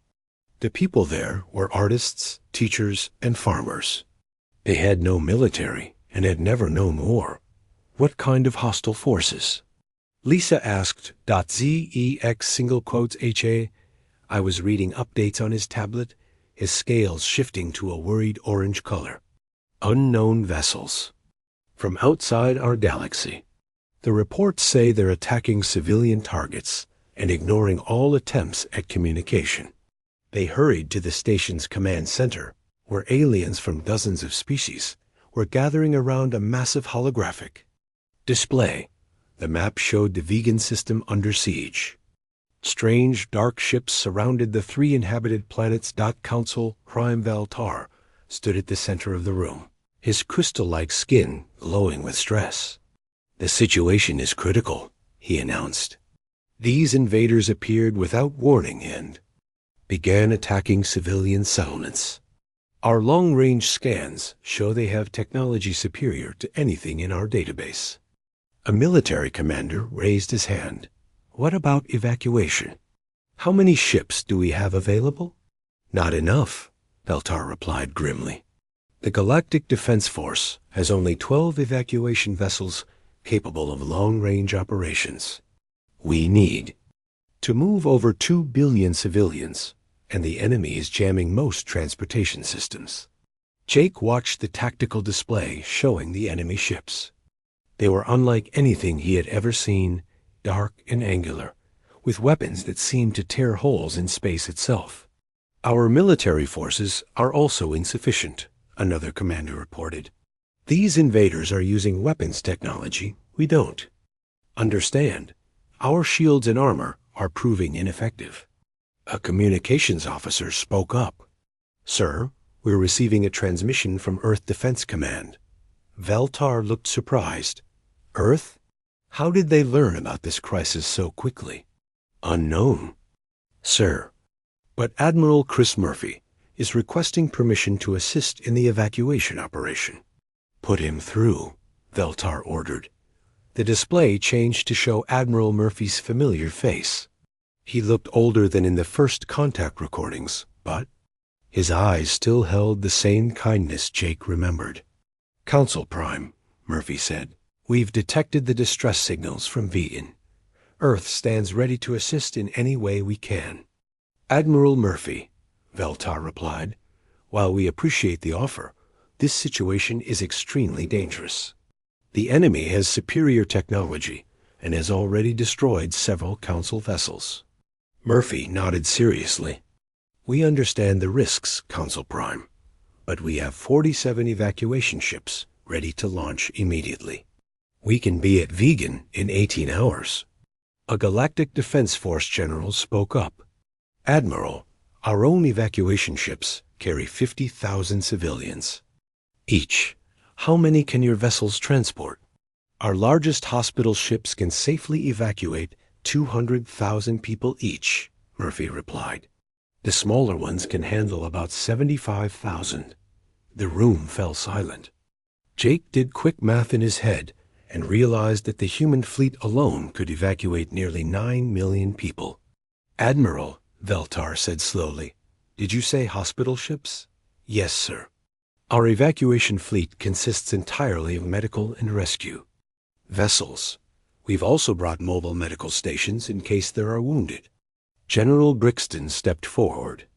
The people there were artists, teachers, and farmers. They had no military and had never known war. What kind of hostile forces? Lisa asked. ZEX single quotes HA. I was reading updates on his tablet, his scales shifting to a worried orange color. Unknown vessels. From outside our galaxy. The reports say they're attacking civilian targets and ignoring all attempts at communication. They hurried to the station's command center, where aliens from dozens of species were gathering around a massive holographic display. The map showed the vegan system under siege. Strange, dark ships surrounded the 3 inhabited planets. Council Prime Valtar stood at the center of the room, his crystal-like skin glowing with stress. The situation is critical, he announced. These invaders appeared without warning and began attacking civilian settlements. Our long-range scans show they have technology superior to anything in our database. A military commander raised his hand. What about evacuation? How many ships do we have available? Not enough, Beltar replied grimly. The Galactic Defense Force has only 12 evacuation vessels capable of long-range operations. We need to move over 2 billion civilians, and the enemy is jamming most transportation systems. Jake watched the tactical display showing the enemy ships. They were unlike anything he had ever seen, dark and angular, with weapons that seemed to tear holes in space itself. Our military forces are also insufficient, another commander reported. These invaders are using weapons technology we don't understand. Our shields and armor are proving ineffective. A communications officer spoke up. Sir, we're receiving a transmission from Earth Defense Command. Valtar looked surprised. Earth? How did they learn about this crisis so quickly? Unknown. Sir, but Admiral Chris Murphy is requesting permission to assist in the evacuation operation. Put him through, Valtar ordered. The display changed to show Admiral Murphy's familiar face. He looked older than in the first contact recordings, but his eyes still held the same kindness Jake remembered. Council Prime, Murphy said. We've detected the distress signals from Vegan. Earth stands ready to assist in any way we can. Admiral Murphy, Valtar replied. While we appreciate the offer, this situation is extremely dangerous. The enemy has superior technology and has already destroyed several Council vessels. Murphy nodded seriously. We understand the risks, Council Prime, but we have 47 evacuation ships ready to launch immediately. We can be at Vegan in 18 hours. A Galactic Defense Force general spoke up. Admiral, our own evacuation ships carry 50,000 civilians. Each. How many can your vessels transport? Our largest hospital ships can safely evacuate 200,000 people each, Murphy replied. The smaller ones can handle about 75,000. The room fell silent. Jake did quick math in his head and realized that the human fleet alone could evacuate nearly 9 million people. Admiral, Veltar said slowly, did you say hospital ships? Yes, sir. Our evacuation fleet consists entirely of medical and rescue vessels. We've also brought mobile medical stations in case there are wounded. General Brixton stepped forward.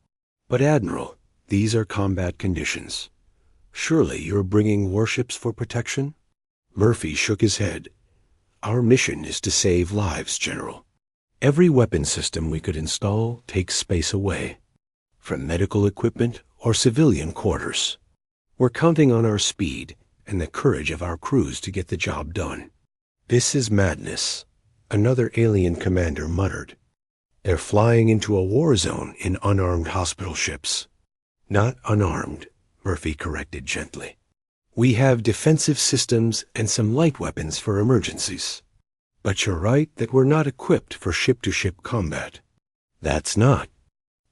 But Admiral, these are combat conditions. Surely you're bringing warships for protection? Murphy shook his head. Our mission is to save lives, General. Every weapon system we could install takes space away, from medical equipment or civilian quarters. We're counting on our speed and the courage of our crews to get the job done. This is madness, another alien commander muttered. They're flying into a war zone in unarmed hospital ships. Not unarmed, Murphy corrected gently. We have defensive systems and some light weapons for emergencies. But you're right that we're not equipped for ship-to-ship combat. That's not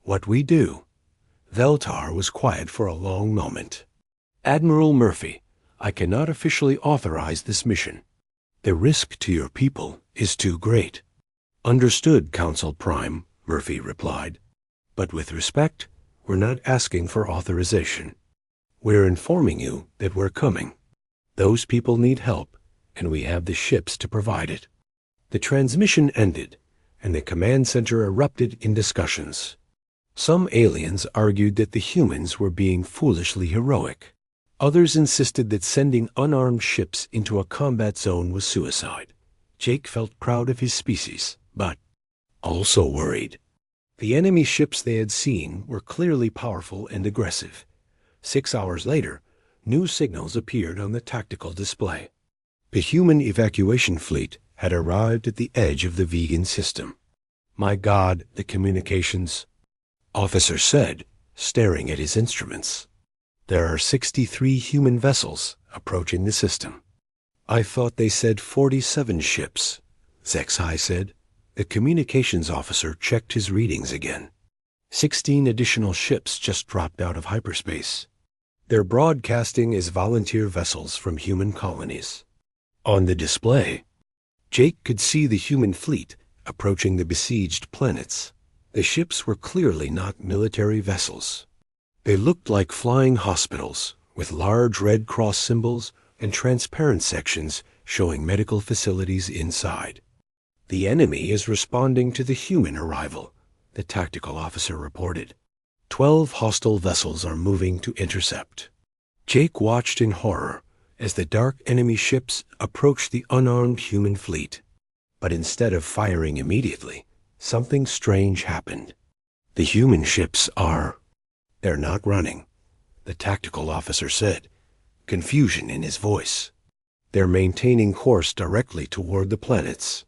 what we do. Veltar was quiet for a long moment. Admiral Murphy, I cannot officially authorize this mission. The risk to your people is too great. Understood, Council Prime, Murphy replied. But with respect, we're not asking for authorization. We're informing you that we're coming. Those people need help, and we have the ships to provide it. The transmission ended, and the command center erupted in discussions. Some aliens argued that the humans were being foolishly heroic. Others insisted that sending unarmed ships into a combat zone was suicide. Jake felt proud of his species, but also worried. The enemy ships they had seen were clearly powerful and aggressive. 6 hours later, new signals appeared on the tactical display. The human evacuation fleet had arrived at the edge of the vegan system. My God, the communications officer said, staring at his instruments. There are 63 human vessels approaching the system. I thought they said 47 ships, Zexai said. The communications officer checked his readings again. 16 additional ships just dropped out of hyperspace. They're broadcasting as volunteer vessels from human colonies. On the display, Jake could see the human fleet approaching the besieged planets. The ships were clearly not military vessels. They looked like flying hospitals, with large Red Cross symbols and transparent sections showing medical facilities inside. The enemy is responding to the human arrival, the tactical officer reported. 12 hostile vessels are moving to intercept. Jake watched in horror as the dark enemy ships approached the unarmed human fleet. But instead of firing immediately, something strange happened. The human ships they're not running, the tactical officer said, confusion in his voice. They're maintaining course directly toward the planets.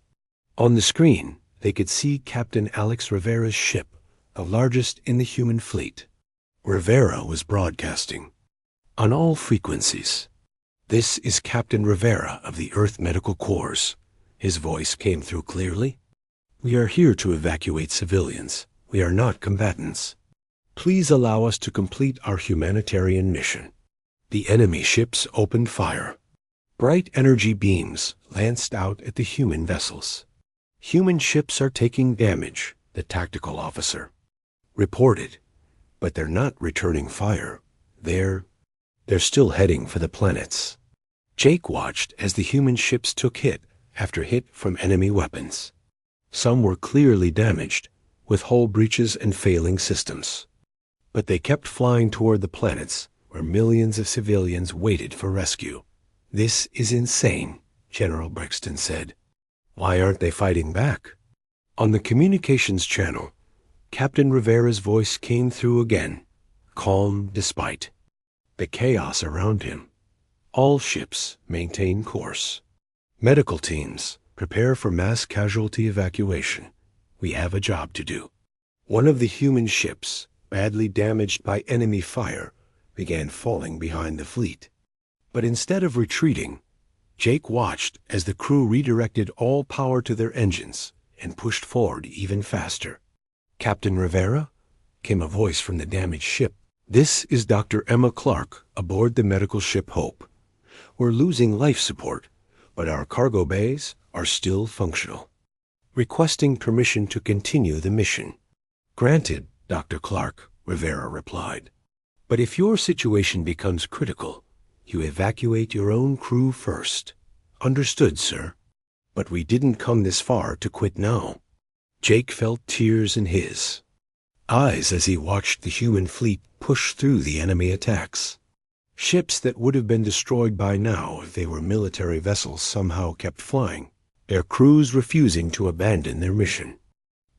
On the screen, they could see Captain Alex Rivera's ship, the largest in the human fleet. Rivera was broadcasting on all frequencies. This is Captain Rivera of the Earth Medical Corps. His voice came through clearly. We are here to evacuate civilians. We are not combatants. Please allow us to complete our humanitarian mission. The enemy ships opened fire. Bright energy beams lanced out at the human vessels. Human ships are taking damage, the tactical officer reported, but they're not returning fire. They're still heading for the planets. Jake watched as the human ships took hit after hit from enemy weapons. Some were clearly damaged, with hull breaches and failing systems. But they kept flying toward the planets, where millions of civilians waited for rescue. This is insane, General Brixton said. Why aren't they fighting back? On the communications channel, Captain Rivera's voice came through again, calm despite the chaos around him. All ships maintain course. Medical teams, prepare for mass casualty evacuation. We have a job to do. One of the human ships, badly damaged by enemy fire, began falling behind the fleet. But instead of retreating, Jake watched as the crew redirected all power to their engines and pushed forward even faster. "Captain Rivera?" came a voice from the damaged ship. "This is Dr. Emma Clark aboard the medical ship Hope. We're losing life support, but our cargo bays are still functional. Requesting permission to continue the mission." "Granted, Dr. Clark," Rivera replied. "But if your situation becomes critical, you evacuate your own crew first." "Understood, sir. But we didn't come this far to quit now." Jake felt tears in his eyes as he watched the human fleet push through the enemy attacks. Ships that would have been destroyed by now if they were military vessels somehow kept flying, their crews refusing to abandon their mission.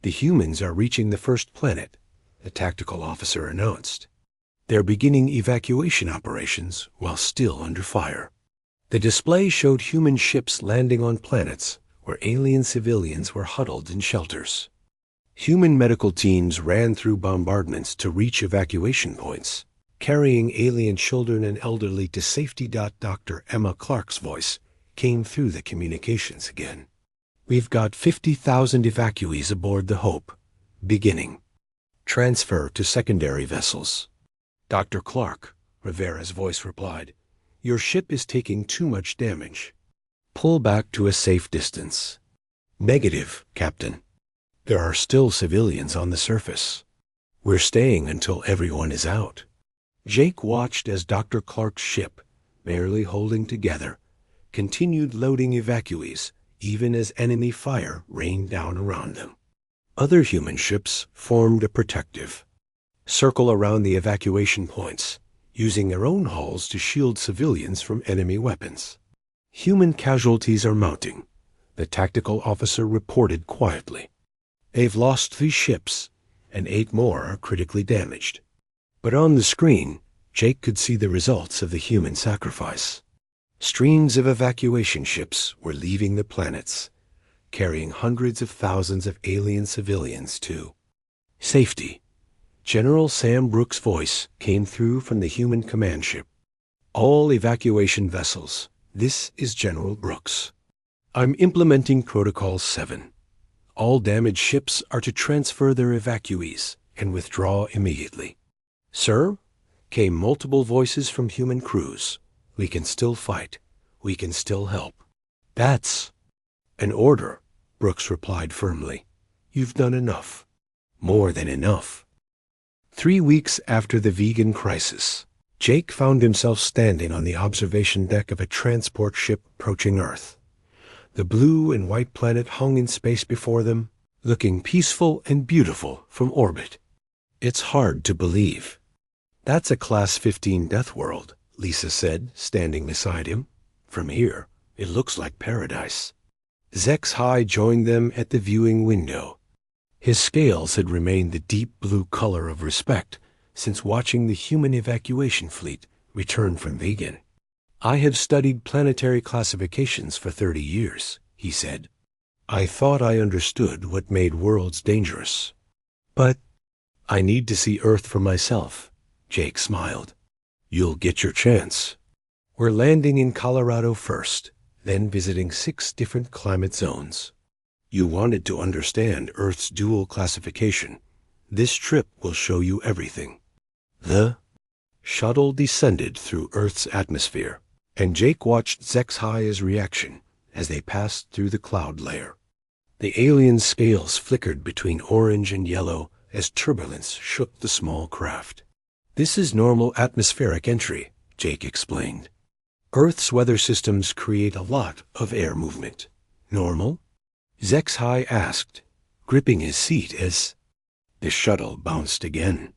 "The humans are reaching the first planet," the tactical officer announced. "They're beginning evacuation operations while still under fire." The display showed human ships landing on planets where alien civilians were huddled in shelters. Human medical teams ran through bombardments to reach evacuation points, carrying alien children and elderly to safety. Dr. Emma Clark's voice came through the communications again. "We've got 50,000 evacuees aboard the Hope. Beginning. Transfer to secondary vessels." "Dr. Clark," Rivera's voice replied, "your ship is taking too much damage. Pull back to a safe distance." "Negative, Captain. There are still civilians on the surface. We're staying until everyone is out." Jake watched as Dr. Clark's ship, barely holding together, continued loading evacuees even as enemy fire rained down around them. Other human ships formed a protective circle around the evacuation points, using their own hulls to shield civilians from enemy weapons. "Human casualties are mounting," the tactical officer reported quietly. "They've lost 3 ships, and 8 more are critically damaged." But on the screen, Jake could see the results of the human sacrifice. Streams of evacuation ships were leaving the planets, carrying hundreds of thousands of alien civilians to safety. General Sam Brooks' voice came through from the human command ship. "All evacuation vessels, this is General Brooks. I'm implementing Protocol 7. All damaged ships are to transfer their evacuees and withdraw immediately." "Sir?" came multiple voices from human crews. "We can still fight. We can still help." "That's an order," Brooks replied firmly. "You've done enough. More than enough." 3 weeks after the vegan crisis, Jake found himself standing on the observation deck of a transport ship approaching Earth. The blue and white planet hung in space before them, looking peaceful and beautiful from orbit. "It's hard to believe." "That's a Class 15 Deathworld," Lisa said, standing beside him. "From here, it looks like paradise." HFY joined them at the viewing window. His scales had remained the deep blue color of respect since watching the human evacuation fleet return from Vegan. "I have studied planetary classifications for 30 years, he said. "I thought I understood what made worlds dangerous. But I need to see Earth for myself," Jake smiled. "You'll get your chance. We're landing in Colorado first, then visiting 6 different climate zones. You wanted to understand Earth's dual classification. This trip will show you everything." The shuttle descended through Earth's atmosphere, and Jake watched HFY's reaction as they passed through the cloud layer. The alien scales flickered between orange and yellow as turbulence shook the small craft. "This is normal atmospheric entry," Jake explained. "Earth's weather systems create a lot of air movement." "Normal?" HFY asked, gripping his seat as the shuttle bounced again.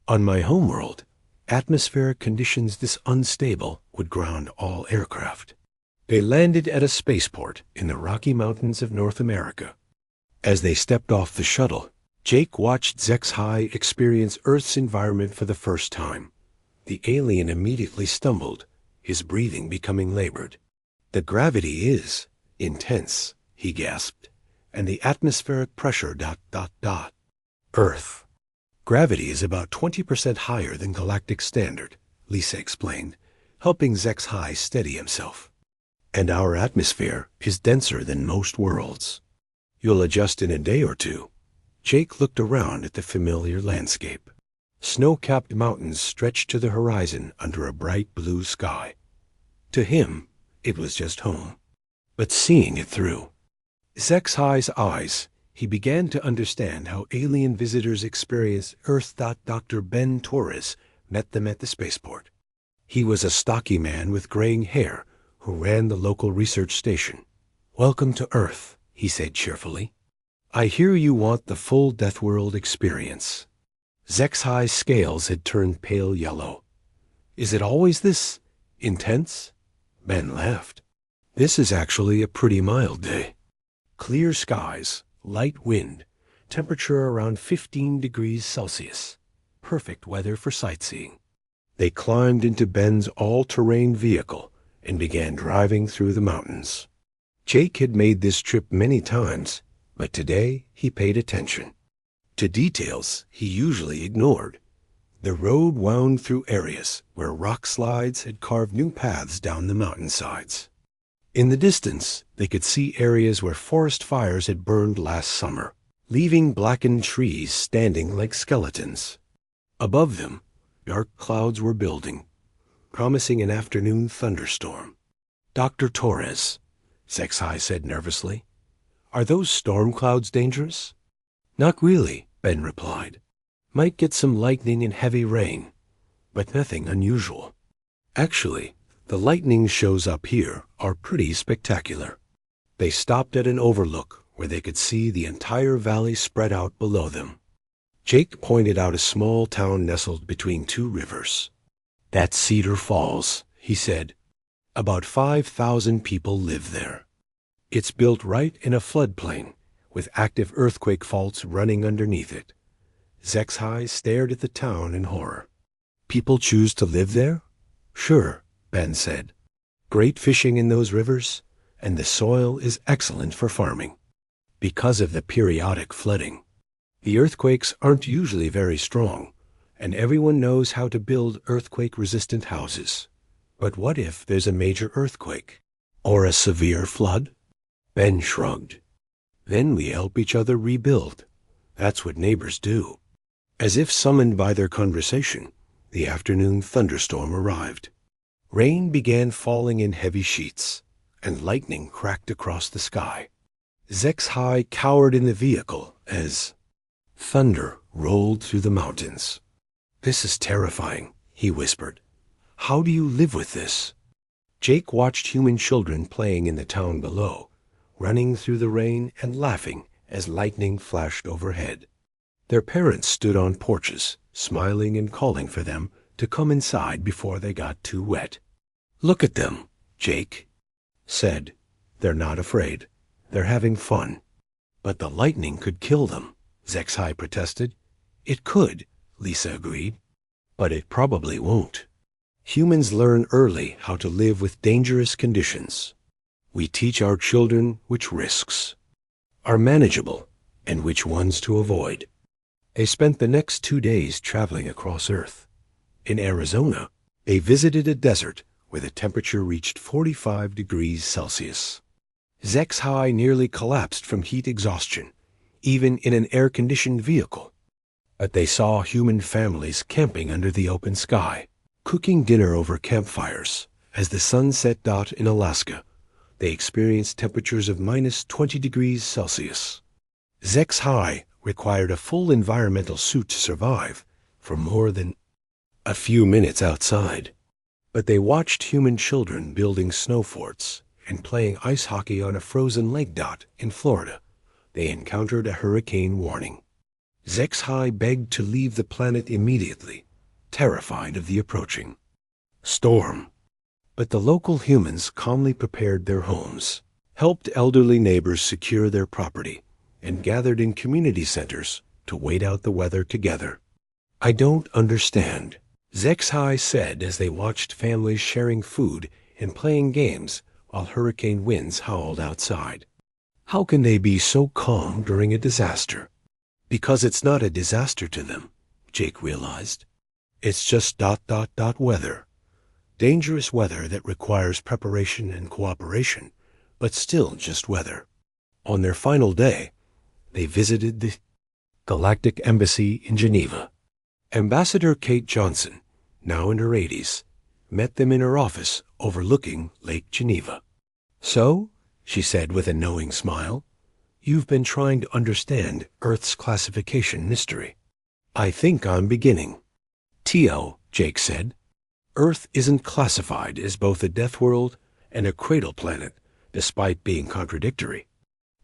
"On my homeworld, atmospheric conditions this unstable would ground all aircraft." They landed at a spaceport in the Rocky Mountains of North America. As they stepped off the shuttle, Jake watched Zex-High experience Earth's environment for the first time. The alien immediately stumbled, his breathing becoming labored. "The gravity is intense," he gasped, "and the atmospheric pressure ... Earth. Gravity is about 20% higher than galactic standard," Lisa explained, helping Zex-High steady himself. "And our atmosphere is denser than most worlds. You'll adjust in a day or two." Jake looked around at the familiar landscape. Snow-capped mountains stretched to the horizon under a bright blue sky. To him, it was just home. But seeing it through Zex-High's eyes, he began to understand how alien visitors experienced Earth. Dr. Ben Torres met them at the spaceport. He was a stocky man with graying hair who ran the local research station. "Welcome to Earth," he said cheerfully. "I hear you want the full Deathworld experience." Zex-High's scales had turned pale yellow. "Is it always this intense?" Ben laughed. "This is actually a pretty mild day. Clear skies, light wind, temperature around 15 degrees Celsius. Perfect weather for sightseeing." They climbed into Ben's all-terrain vehicle and began driving through the mountains. Jake had made this trip many times, but today he paid attention to details he usually ignored. The road wound through areas where rock slides had carved new paths down the mountainsides. In the distance, they could see areas where forest fires had burned last summer, leaving blackened trees standing like skeletons. Above them, dark clouds were building, promising an afternoon thunderstorm. "Dr. Torres," Zex-High said nervously, "are those storm clouds dangerous?" "Not really," Ben replied. "Might get some lightning and heavy rain, but nothing unusual. Actually, the lightning shows up here are pretty spectacular." They stopped at an overlook where they could see the entire valley spread out below them. Jake pointed out a small town nestled between two rivers. "That's Cedar Falls," he said. "About 5,000 people live there. It's built right in a floodplain, with active earthquake faults running underneath it." Zex-High stared at the town in horror. "People choose to live there?" "Sure," Ben said. "Great fishing in those rivers, and the soil is excellent for farming. Because of the periodic flooding, the earthquakes aren't usually very strong, and everyone knows how to build earthquake-resistant houses. But what if there's a major earthquake? Or a severe flood?" Ben shrugged. "Then we help each other rebuild. That's what neighbors do." As if summoned by their conversation, the afternoon thunderstorm arrived. Rain began falling in heavy sheets, and lightning cracked across the sky. Zex-High cowered in the vehicle as thunder rolled through the mountains. "This is terrifying," he whispered. "How do you live with this?" Jake watched human children playing in the town below, running through the rain and laughing as lightning flashed overhead. Their parents stood on porches, smiling and calling for them to come inside before they got too wet. "Look at them," Jake said. "They're not afraid. They're having fun." "But the lightning could kill them," Zex-High protested. "It could," Lisa agreed. "But it probably won't. Humans learn early how to live with dangerous conditions. We teach our children which risks are manageable and which ones to avoid." They spent the next 2 days traveling across Earth. In Arizona, they visited a desert where the temperature reached 45 degrees Celsius. Zex-High nearly collapsed from heat exhaustion, even in an air-conditioned vehicle. But they saw human families camping under the open sky, cooking dinner over campfires. As the sun set. In Alaska, they experienced temperatures of minus 20 degrees Celsius. Zex-High required a full environmental suit to survive for more than a few minutes outside. But they watched human children building snow forts and playing ice hockey on a frozen lake. In Florida, they encountered a hurricane warning. Zex-High begged to leave the planet immediately, terrified of the approaching storm. But the local humans calmly prepared their homes, helped elderly neighbors secure their property, and gathered in community centers to wait out the weather together. "I don't understand," Zexhai said as they watched families sharing food and playing games while hurricane winds howled outside. "How can they be so calm during a disaster?" "Because it's not a disaster to them," Jake realized. "It's just ... weather. Dangerous weather that requires preparation and cooperation, but still just weather." On their final day, they visited the Galactic Embassy in Geneva. Ambassador Kate Johnson, now in her 80s, met them in her office overlooking Lake Geneva. "So," she said with a knowing smile, "you've been trying to understand Earth's classification mystery." "I think I'm beginning." "Tio," Jake said, "Earth isn't classified as both a Deathworld and a Cradle planet, despite being contradictory.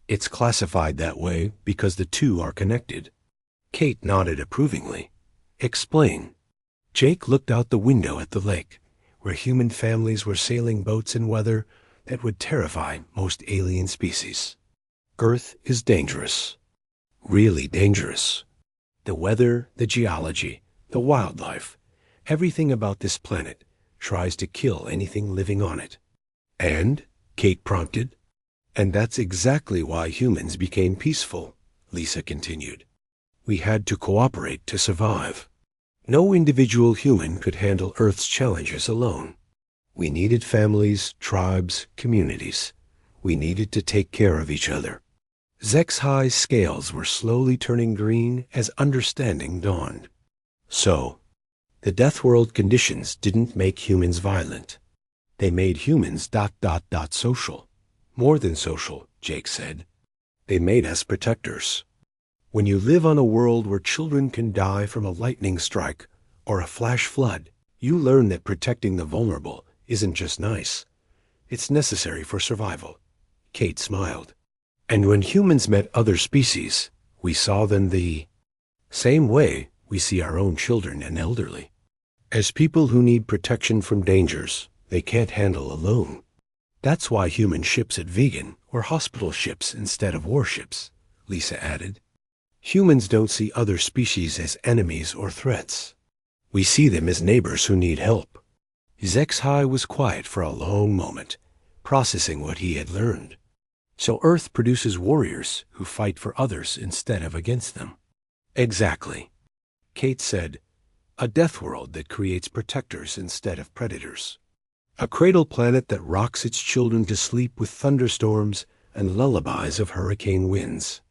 It's classified that way because the two are connected." Kate nodded approvingly. "Explain." Jake looked out the window at the lake, where human families were sailing boats in weather that would terrify most alien species. Earth is dangerous. Really dangerous. The weather, the geology, the wildlife, everything about this planet tries to kill anything living on it. "And?" Kate prompted. "And that's exactly why humans became peaceful," Lisa continued. "We had to cooperate to survive. No individual human could handle Earth's challenges alone. We needed families, tribes, communities. We needed to take care of each other." Zexhai's scales were slowly turning green as understanding dawned. "So, the Deathworld conditions didn't make humans violent. They made humans ... social. More than social," Jake said. "They made us protectors. When you live on a world where children can die from a lightning strike or a flash flood, you learn that protecting the vulnerable isn't just nice. It's necessary for survival." Kate smiled. "And when humans met other species, we saw them the same way we see our own children and elderly. As people who need protection from dangers they can't handle alone. That's why human ships at Vegan were hospital ships instead of warships," Lisa added. "Humans don't see other species as enemies or threats. We see them as neighbors who need help." Zexhai was quiet for a long moment, processing what he had learned. "So Earth produces warriors who fight for others instead of against them." "Exactly." Kate said, "A Deathworld that creates protectors instead of predators. A Cradle planet that rocks its children to sleep with thunderstorms and lullabies of hurricane winds."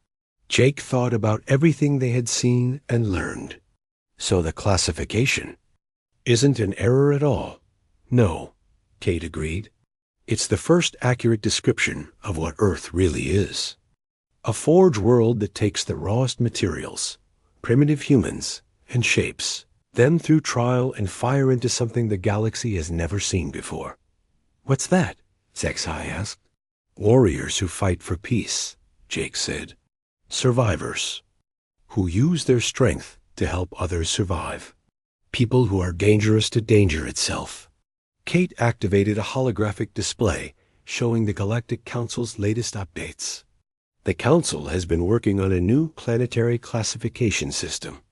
Jake thought about everything they had seen and learned. "So the classification isn't an error at all." "No," Kate agreed. "It's the first accurate description of what Earth really is. A forge world that takes the rawest materials, primitive humans, and shapes them through trial and fire into something the galaxy has never seen before." "What's that?" Zexhai asked. "Warriors who fight for peace," Jake said. "Survivors who use their strength to help others survive. People who are dangerous to danger itself." Kate activated a holographic display showing the Galactic Council's latest updates. "The Council has been working on a new planetary classification system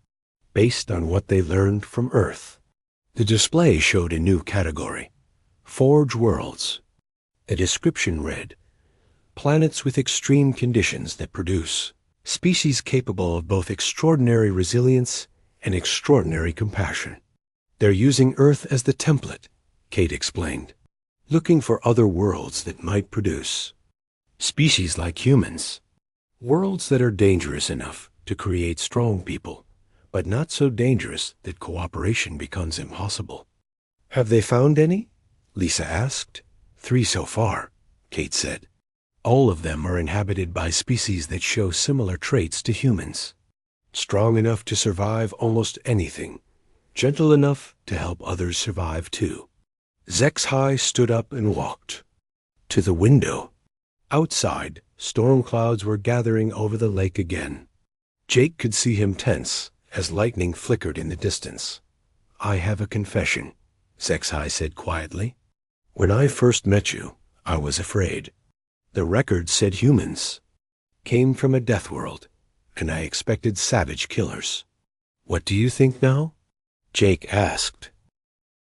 based on what they learned from Earth." The display showed a new category, Forge Worlds. A description read, "Planets with extreme conditions that produce species capable of both extraordinary resilience and extraordinary compassion." "They're using Earth as the template," Kate explained, "looking for other worlds that might produce species like humans. Worlds that are dangerous enough to create strong people, but not so dangerous that cooperation becomes impossible." "Have they found any?" Lisa asked. "3 so far," Kate said. "All of them are inhabited by species that show similar traits to humans. Strong enough to survive almost anything, gentle enough to help others survive too." Zexhai stood up and walked to the window. Outside, storm clouds were gathering over the lake again. Jake could see him tense as lightning flickered in the distance. "I have a confession," Zexhai said quietly. "When I first met you, I was afraid. The record said humans came from a Deathworld, and I expected savage killers. What do you think now? Jake asked.